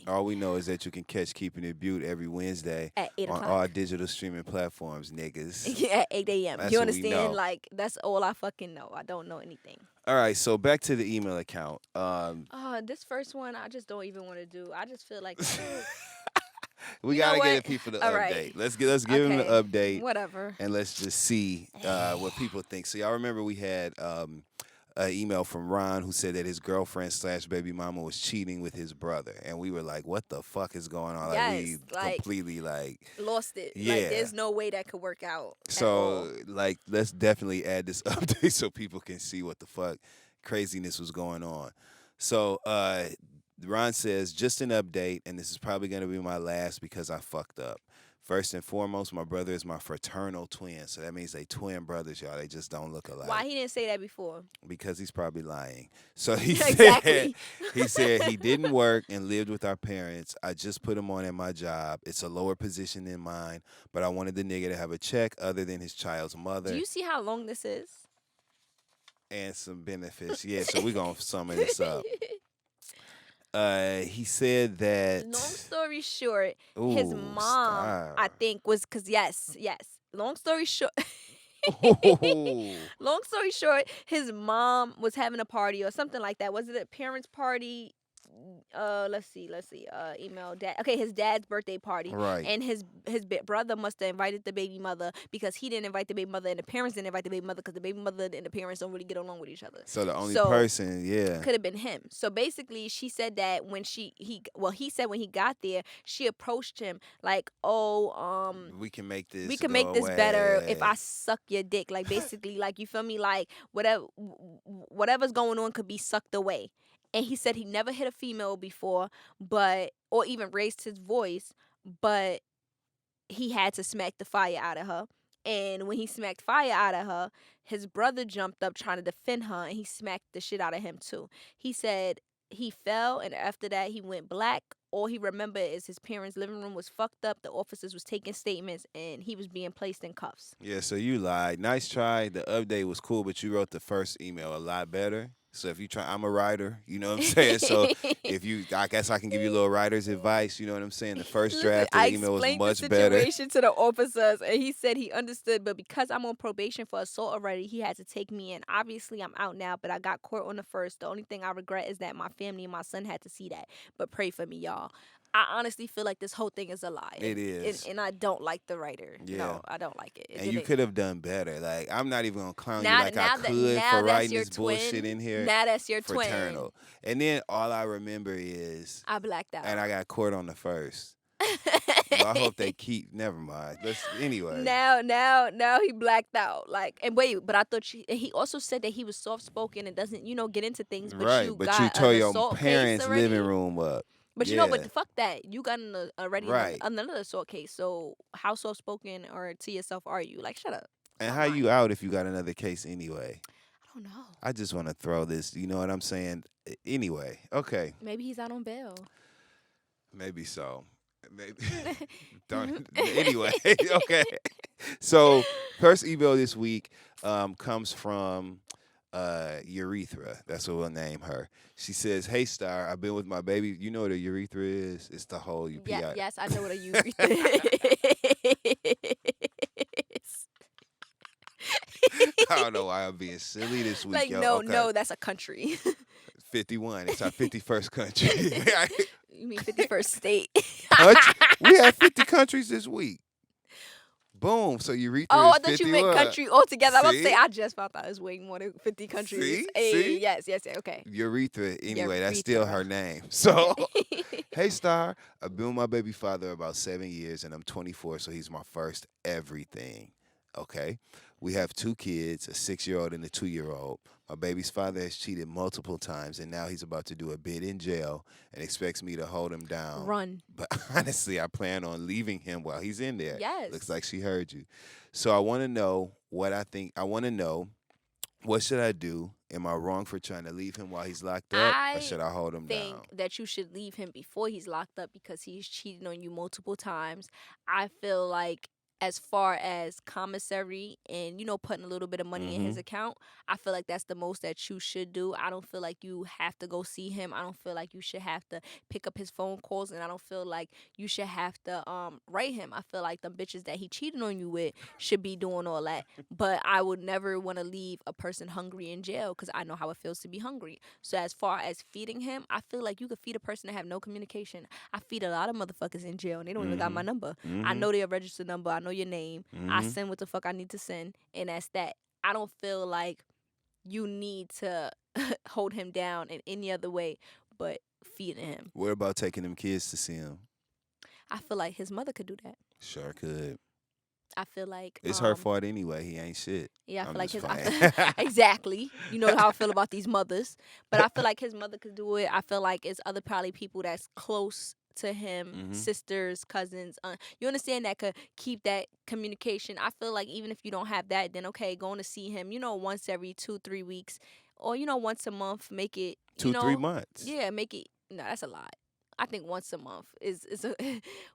All we know is that you can catch Keeping It Bute every Wednesday At 8 on o'clock. all digital streaming platforms, niggas. Yeah, at 8 a.m. That's You what we understand? know. Like, that's all I fucking know. I don't know anything. All right, so back to the email account. This first one, I just don't even want to do. I just feel like, We You know gotta get what? the people the All update. right. Let's give them the okay, update, whatever. and let's just see what people think. So y'all remember we had an email from Ron who said that his girlfriend / baby mama was cheating with his brother, and we were like, "What the fuck is going on?" Like, we Yes, like, completely like. Lost it. Yeah. Like, there's no way that could work out. at So all. like, let's definitely add this update so people can see what the fuck craziness was going on. So Ron says, just an update, and this is probably gonna be my last because I fucked up. First and foremost, my brother is my fraternal twin, so that means they twin brothers, y'all. They just don't look alike. Why he didn't say that before? Because he's probably lying. So he Exactly. said he didn't work and lived with our parents. I just put him on at my job. It's a lower position than mine, but I wanted the nigga to have a check other than his child's mother Do you see how long this is? and some benefits. Yeah, so we're gonna sum this up. He said that. Long story short, his Ooh, mom, stop. I think, was because yes. Long story short. Ooh. Long story short, his mom was having a party or something like that. Was it a parents' party? Let's see. Email dad. Okay, his dad's birthday party. Right. And his brother must have invited the baby mother because he didn't invite the baby mother, and the parents didn't invite the baby mother because the baby mother and the parents don't really get along with each other. So the only So, person, yeah. could have been him. So basically, she said that when he said when he got there, she approached him like, "Oh, We can make this. we can go make this better if away. I suck your dick." Like, basically, like, you feel me? Like, whatever's going on could be sucked away. And he said he never hit a female before, or even raised his voice, but he had to smack the fire out of her. And when he smacked fire out of her, his brother jumped up trying to defend her, and he smacked the shit out of him too. He said he fell, and after that he went black. All he remembered is his parents' living room was fucked up. The officers was taking statements, and he was being placed in cuffs. Yeah, so you lied. Nice try. The update was cool, but you wrote the first email a lot better. So if you try, I'm a writer, you know what I'm saying? So if you, I guess I can give you a little writer's advice, you know what I'm saying? The first Listen, draft of I the email was explained the much better. situation to the officers, and he said he understood, but because I'm on probation for assault already, he had to take me in. Obviously, I'm out now, but I got caught on the first. The only thing I regret is that my family and my son had to see that. But pray for me, y'all. I honestly feel like this whole thing is a lie. It is. And I don't like the writer. Yeah. No, I don't like it. And you could have done better. Like, I'm not even going to clown you Now, like now I that could now for that's writing your this bullshit twin. in here. Now that's your twin. Fraternal. And then all I remember is, I blacked out. and I got caught on the first. Well, I hope they keep. Never mind. Anyway. Now he blacked out. Like, and wait, but I thought he also said that he was soft spoken and doesn't get into things. But Right, you but got you tore an your assault parents' case already. living room up. But Yeah. but fuck that. You got already Right. another assault case. So how soft spoken or to yourself are you? Like, shut up. And Stop how lying. you out if you got another case anyway? I don't know. I just want to throw this. You know what I'm saying? Anyway, okay. Maybe he's out on bail. Maybe so. Maybe. Don't. Anyway, okay. So first email this week comes from Urethra. That's what we'll name her. She says, "Hey Star, I've been with my baby. You know what a urethra is? It's the hole you pee Yeah, out." yes, I know what a urethra is. I don't know why I'm being silly this week, Like, yo. no, Okay. no, that's a country. 51. It's our 51st country. You mean 51st state? We had 50 countries this week. Boom. So urethra Oh, is I thought 51. you meant country altogether. I was about to say, See? I just found out it was way more than 50 countries. See? Hey, See? yes, okay. Urethra. Anyway, that's still Urethra. her name. So, hey, Star. I've been with my baby father about 7 years, and I'm 24, so he's my first everything. Okay? We have 2 kids, a 6-year-old and a 2-year-old. My baby's father has cheated multiple times, and now he's about to do a bid in jail and expects me to hold him down. Run. But honestly, I plan on leaving him while he's in there. Yes. Looks like she heard you. So I want to know what I think. I want to know, what should I do? Am I wrong for trying to leave him while he's locked up, or should I hold him think down? that you should leave him before he's locked up because he's cheating on you multiple times. I feel like as far as commissary and putting a little bit of money in his account, I feel like that's the most that you should do. I don't feel like you have to go see him. I don't feel like you should have to pick up his phone calls, and I don't feel like you should have to write him. I feel like the bitches that he cheated on you with should be doing all that. But I would never want to leave a person hungry in jail because I know how it feels to be hungry. So as far as feeding him, I feel like you could feed a person that have no communication. I feed a lot of motherfuckers in jail and they don't even got my number. I know their registered number. I know your name. I send what the fuck I need to send, and that's that. I don't feel like you need to hold him down in any other way but feeding him. What about taking them kids to see him? I feel like his mother could do that. Sure could. I feel like It's her fault anyway. He ain't shit. Yeah, I I'm feel like just exactly. You know how I feel about these mothers, but I feel like his mother could do it. I feel like it's other probably people that's close to him, sisters, cousins. You understand that could keep that communication. I feel like even if you don't have that, then okay, going to see him, once every 2-3 weeks, or once a month. Make it 2-3 months. Yeah, make it. No, that's a lot. I think once a month is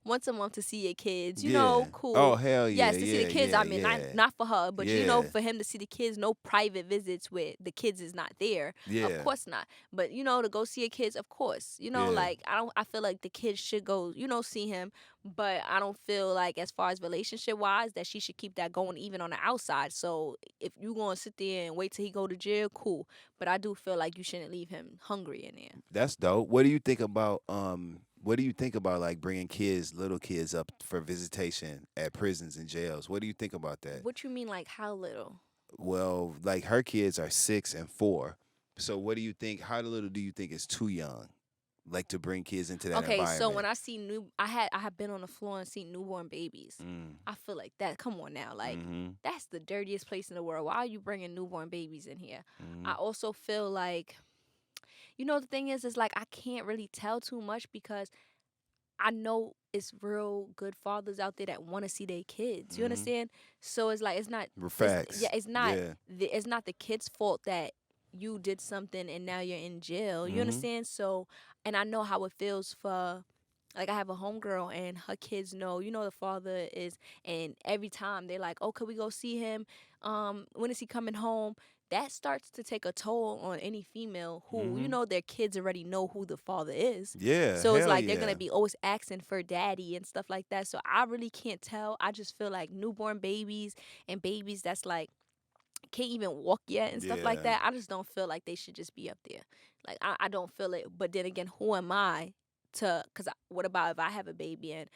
once a month to see your kids. Cool. Oh hell yeah. Yes, to see the kids. Yeah, I mean, not for her, but for him to see the kids. No private visits where the kids is not there. Yeah. Of course not. But to go see your kids, of course. Like I feel like the kids should go. See him. But I don't feel like, as far as relationship wise, that she should keep that going even on the outside. So if you gonna sit there and wait till he go to jail, cool. But I do feel like you shouldn't leave him hungry in there. That's dope. What do you think about like bringing little kids up for visitation at prisons and jails? What do you think about that? What you mean, like how little? Well, like her kids are 6 and 4. So what do you think? How little do you think is too young? Like to bring kids into that environment. Okay, so when I see I have been on the floor and seen newborn babies. I feel like that. Come on now, like that's the dirtiest place in the world. Why are you bringing newborn babies in here? I also feel like, the thing is like I can't really tell too much because I know it's real good fathers out there that want to see their kids. You Mm-hmm. understand? So it's like it's not. It's yeah. Facts. It's not. Yeah. It's not the kid's fault that you did something and now you're in jail. You Mm-hmm. understand? So, and I know how it feels for. Like I have a homegirl and her kids know, the father is, and every time they're like, "Oh, could we go see him? When is he coming home?" That starts to take a toll on any female who, Mm-hmm. their kids already know who the father is. Yeah. So it's Hell like they're gonna yeah. be always asking for daddy and stuff like that. So I really can't tell. I just feel like newborn babies and babies that's like can't even walk yet and stuff like Yeah. that. I just don't feel like they should just be up there. Like I don't feel it. But then again, who am I to? Cause what about if I have a baby and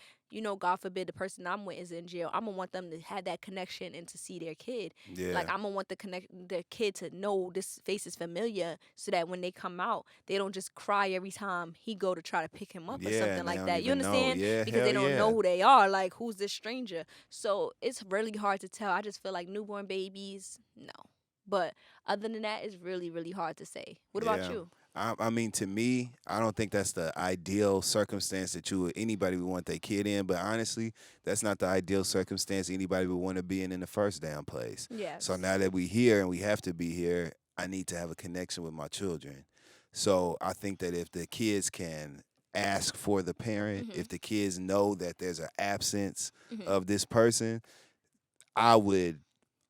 God forbid the person I'm with is in jail? I'm gonna want them to have that connection and to see their kid. Like Yeah. I'm gonna want the kid to know this face is familiar, so that when they come out, they don't just cry every time he go to try to pick him up or Yeah. something And they like don't that. You even know. understand? Yeah. Because Hell they don't yeah. know who they are. Like who's this stranger? So it's really hard to tell. I just feel like newborn babies, no. But other than that, it's really, really hard to say. What about Yeah. you? I mean, to me, I don't think that's the ideal circumstance that anybody would want their kid in. But honestly, that's not the ideal circumstance anybody would want to be in the first damn place. So Yes. now that we here and we have to be here, I need to have a connection with my children. So I think that if the kids can ask for the parent, Mhm. if the kids know that there's an absence Mhm. of this person, I would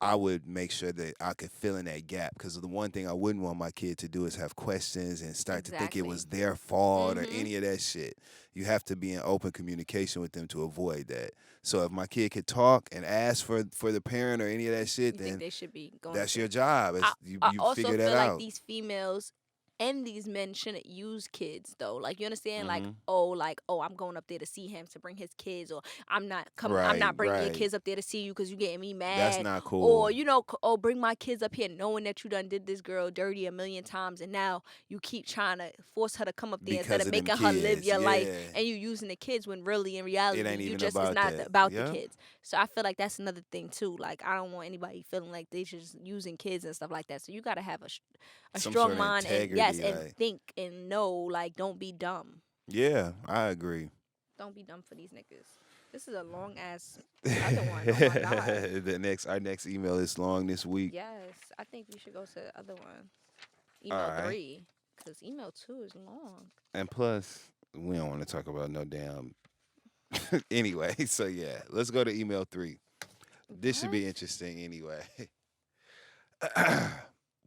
I would make sure that I could fill in that gap because the one thing I wouldn't want my kid to do is have questions and start to think it Exactly. was their fault or Mhm. any of that shit. You have to be in open communication with them to avoid that. So if my kid could talk and ask for the parent or any of that shit, You think then they should be going that's to? your job. I I You also figure that feel like out. these females and these men shouldn't use kids though. Like you understand, Hmm. like oh, I'm going up there to see him to bring his kids, or I'm Right, not bringing your right. kids up there to see you because you getting me That's mad, not or cool. oh, bring my kids up here knowing that you done did this girl dirty a million times, and now you keep trying to force her to come up there instead Because of of them making her live kids. your life, Yeah. and you using the kids when really in It reality ain't you even just is about not that. about the Yep. kids. So I feel like that's another thing too. Like I don't want anybody feeling like they just using kids and stuff like that. So you gotta have a Some strong sort of mind and yes, integrity. and Like, think and know. Like don't be dumb. yeah, I agree. Don't be dumb for these niggas. This is a long ass other one. Oh my god. Our next email is long this week. Yes, I think we should go to the other one. All Email right. 3, cause email 2 is long. And plus, we don't want to talk about no damn. Anyway, so yeah, let's go to email 3. This should What? be interesting anyway.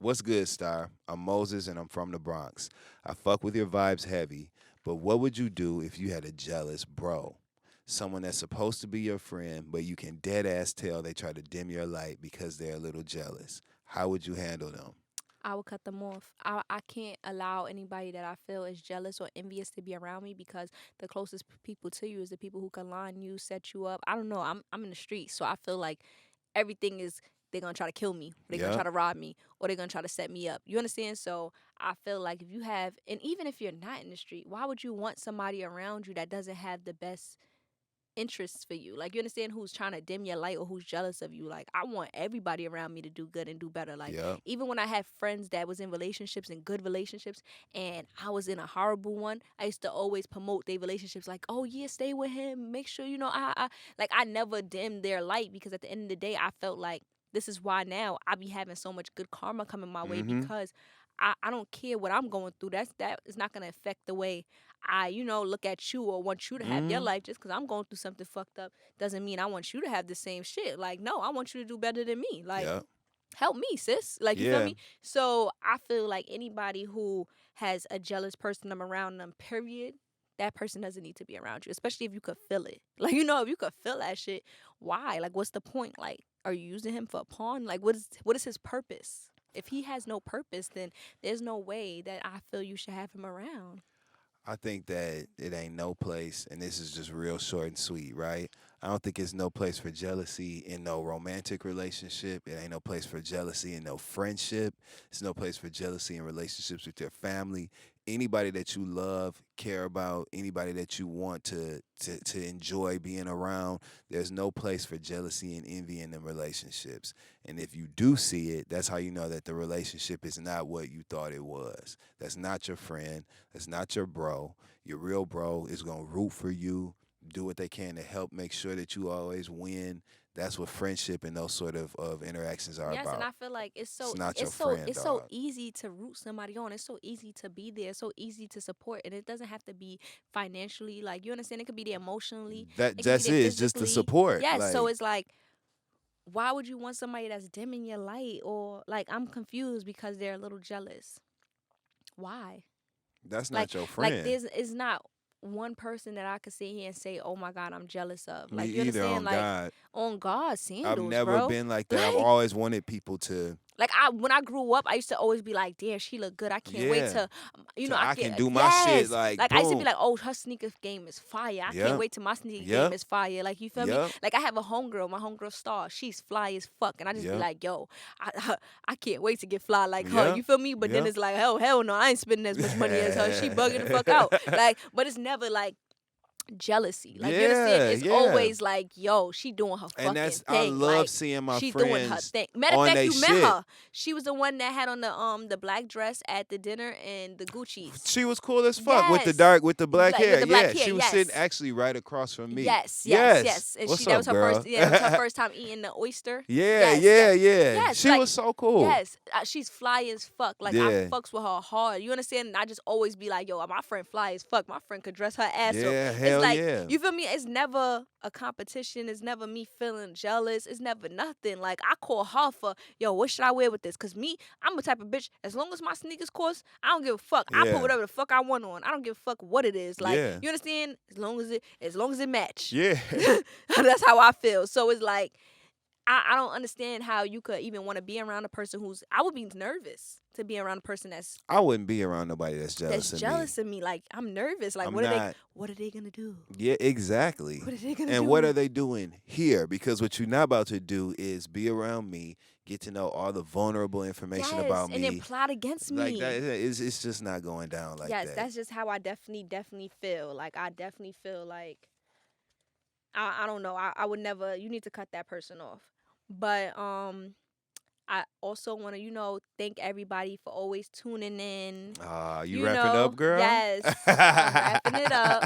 What's good, Star? I'm Moses and I'm from the Bronx. I fuck with your vibes heavy, but what would you do if you had a jealous bro? Someone that's supposed to be your friend, but you can dead ass tell they try to dim your light because they're a little jealous. How would you handle them? I will cut them off. I can't allow anybody that I feel is jealous or envious to be around me because the closest people to you is the people who can line you, set you up. I don't know. I'm in the streets, so I feel like everything is they're gonna try to kill me, or they're gonna try Yep. to rob me, or they're gonna try to set me up. You understand? So I feel like if you have, and even if you're not in the street, why would you want somebody around you that doesn't have the best interests for you? Like you understand who's trying to dim your light or who's jealous of you. Like I want everybody around me to do good and do better. Like Yep. even when I had friends that was in relationships and good relationships and I was in a horrible one, I used to always promote their relationships like, oh yeah, stay with him. Make sure I never dimmed their light because at the end of the day I felt like this is why now I be having so much good karma coming my way Mm-hmm. because I don't care what I'm going through. That is not gonna affect the way I, look at you or want you to have your Mm-hmm. life. Just because I'm going through something fucked up doesn't mean I want you to have the same shit. Like, no, I want you to do better than me. Like, Yep. help me, sis. Like, you feel Yeah. me? So I feel like anybody who has a jealous person around them, period, that person doesn't need to be around you, especially if you could feel it. Like, if you could feel that shit, why? Like, what's the point? Like, are you using him for a pawn? Like, what is his purpose? If he has no purpose, then there's no way that I feel you should have him around. I think that it ain't no place, and this is just real short and sweet, right? I don't think it's no place for jealousy in no romantic relationship. It ain't no place for jealousy in no friendship. It's no place for jealousy in relationships with your family. anybody that you love, care about, anybody that you want to enjoy being around, there's no place for jealousy and envy in them relationships. And if you do see it, that's how you know that the relationship is not what you thought it was. That's not your friend. That's not your bro. Your real bro is gonna root for you, do what they can to help make sure that you always win. That's what friendship and those sort of interactions are Yes, and about. I feel like it's It's so not your it's so friend, it's so dog. easy to root somebody on. It's so easy to be there. It's so easy to support, and it doesn't have to be financially. Like you understand, it could be there emotionally. That It could be that's there it. It's just the physically. support. Yes. So Like it's like, why would you want somebody that's dimming your light, or like I'm confused because they're a little jealous. Why? that's Like not your like friend. there's is not one person that I could sit here and say, "Oh my God, I'm jealous of." Me Like you either. understand? On Like God, on God I've sandals, never bro. been like that. I've Like always wanted people to. like I when I grew up, I used to always be like, "Damn, she look good. I can't wait Yeah. to, So I I get can do my shit yes." like Like I used to be boom. like, "Oh, her sneaker game is fire. I can't Yep. wait till my sneaker game Yep. is fire." Like you feel me? Yep. Like I have a homegirl, my homegirl Star. She's fly as fuck, and I just be Yep. like, "Yo, I can't wait to get fly like her." Yep. You feel me? But then Yep. it's like, hell no, I ain't spending as much money as her. She bugging the fuck out. Like, but it's never like jealousy. Like you understand? Yeah. It's Yeah. always like, yo, she doing her And fucking that's I thing. love Like seeing my she doing her friends thing. Matter of on fact, they you met shit. her. She was the one that had on the black dress at the dinner and the Gucci's. She was cool as fuck Yes. with the black hair. With the black Yeah, hair, she was sitting yes. actually right across from me. Yes, yes, Yes. yes. And What's that up, was her first girl? that was her first time eating the oyster. Yeah, Yes, yeah, yes. yeah. Yes, She like was so cool. yes, she's fly as fuck. Like I Yeah. fucks with her hard. You understand? And I just always be like, yo, my friend fly as fuck. My friend could dress her ass off. Yeah, It's hell like yeah. you feel me? It's never a competition. It's never me feeling jealous. It's never nothing. Like I call her for, yo, what should I wear with this? Cause me, I'm the type of bitch. As long as my sneakers cost, I don't give a fuck. I put Yeah. whatever the fuck I want on. I don't give a fuck what it is. Like Yeah. you understand? As long as it match. Yeah. That's how I feel. So it's like I don't understand how you could even want to be around a person who's I would be nervous to be around a person I wouldn't be around nobody that's jealous of me. jealous of me. Like I'm nervous. Like I'm what are not. what are they gonna do? Yeah, exactly. What are they gonna And do? what are they doing here? Because what you're not about to do is be around me, get to know all the vulnerable information about and me. then plot against Like me. that, it's just not going down like Yes, that. that's just how I definitely feel. Like I definitely feel like I don't know. I would never you need to cut that person off. But I also want to, thank everybody for always tuning in. You wrapping up, girl? Yes, I'm wrapping it up.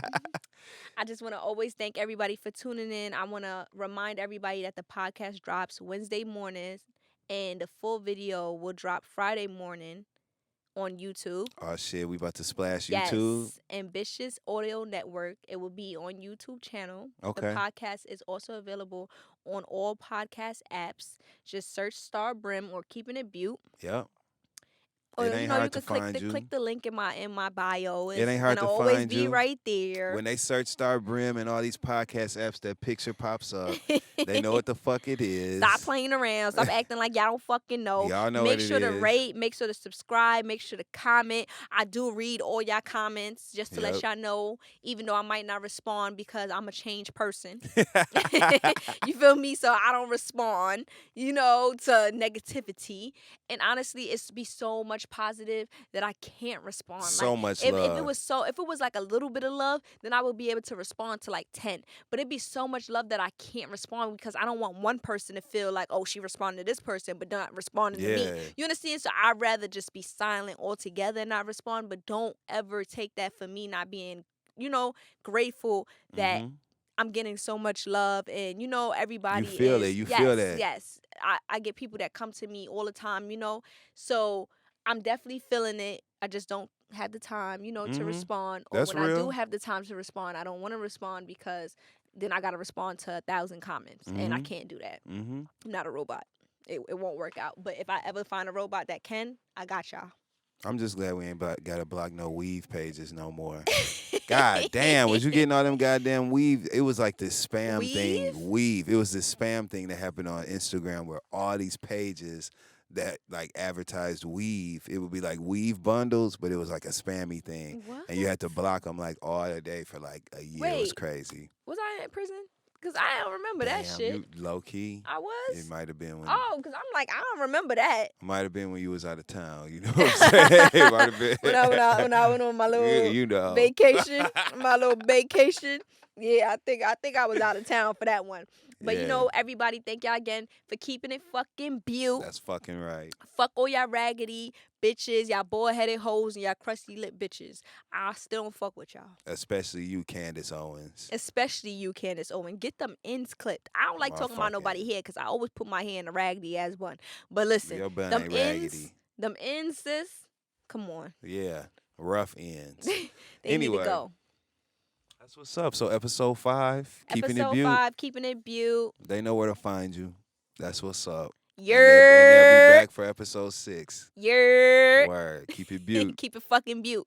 I just want to always thank everybody for tuning in. I want to remind everybody that the podcast drops Wednesday mornings and the full video will drop Friday morning on YouTube. Oh shit, we about to splash Yes, YouTube. Ambitious Audio Network. It will be on YouTube channel. Okay. The podcast is also available on all podcast apps. Just search Star Brim or Keeping It Bute. Yep. Or It ain't hard to click find you. click the link in my bio. It ain't hard gonna to always find be you. right there. When they search Star Brim and all these podcast apps, that picture pops up. They know what the fuck it is. Stop playing around. Stop acting like y'all don't fucking know. Y'all know Make what it sure to is. rate. Make sure to subscribe. Make sure to comment. I do read all y'all comments just to let Yep. y'all know, even though I might not respond because I'm a changed person. You feel me? So I don't respond, to negativity. And honestly, it's be so much positive that I can't respond. So Like, much if love. if it was like a little bit of love, then I would be able to respond to like 10. But it'd be so much love that I can't respond because I don't want one person to feel like, oh, she responded to this person but not responding to me. Yeah. You understand? So I'd rather just be silent altogether and not respond. But don't ever take that for me not being, grateful that Mhm. I'm getting so much love and everybody You feel is it. You yes, feel that. yes. I get people that come to me all the time, so I'm definitely feeling it. I just don't have the time, to Mhm. respond. Or That's when I do real. have the time to respond, I don't want to respond because then I gotta respond to 1,000 comments and I Mhm. can't do that. Mhm. I'm not a robot. It won't work out. But if I ever find a robot that can, I got y'all. I'm just glad we ain't gotta block no weave pages no more. God damn, was you getting all them goddamn weave? It was like this spam Weave? thing. Weave. It was this spam thing that happened on Instagram where all these pages that like advertised weave, it would be like weave bundles, but it was like a spammy thing. What? And you had to block them like all the day for like a year. It was Wait. crazy. Was I in prison? Cause I don't remember that Damn, shit. you low key. I It was. might have been when. Oh, cause I'm like, I don't remember that. Might have been when you was out of town. You know what I'm saying? It might have been. when I went on my little You know. vacation, my little vacation. Yeah, I think I was out of town for that one. But you Yeah. know, everybody, thank y'all again for keeping it fucking Bute. That's fucking right. Fuck all y'all raggedy bitches, y'all bald-headed hoes, and y'all crusty lip bitches. I still don't fuck with y'all. Especially you, Candace Owens. Especially you, Candace Owen. Get them ends clipped. I don't like talking about nobody hair because I always put my hair in a raggedy ass bun. But listen, Your bun them ain't ends, raggedy. them ends, sis. Come on. Yeah. Rough ends. They Anyway. need to go. That's what's up. So episode 5, keeping it Episode Bute. 5, keeping it Bute. They know where to find you. That's what's up. And they'll Yer. be back for episode 6. Yer. Word. Keep it Bute. Keep it fucking Bute.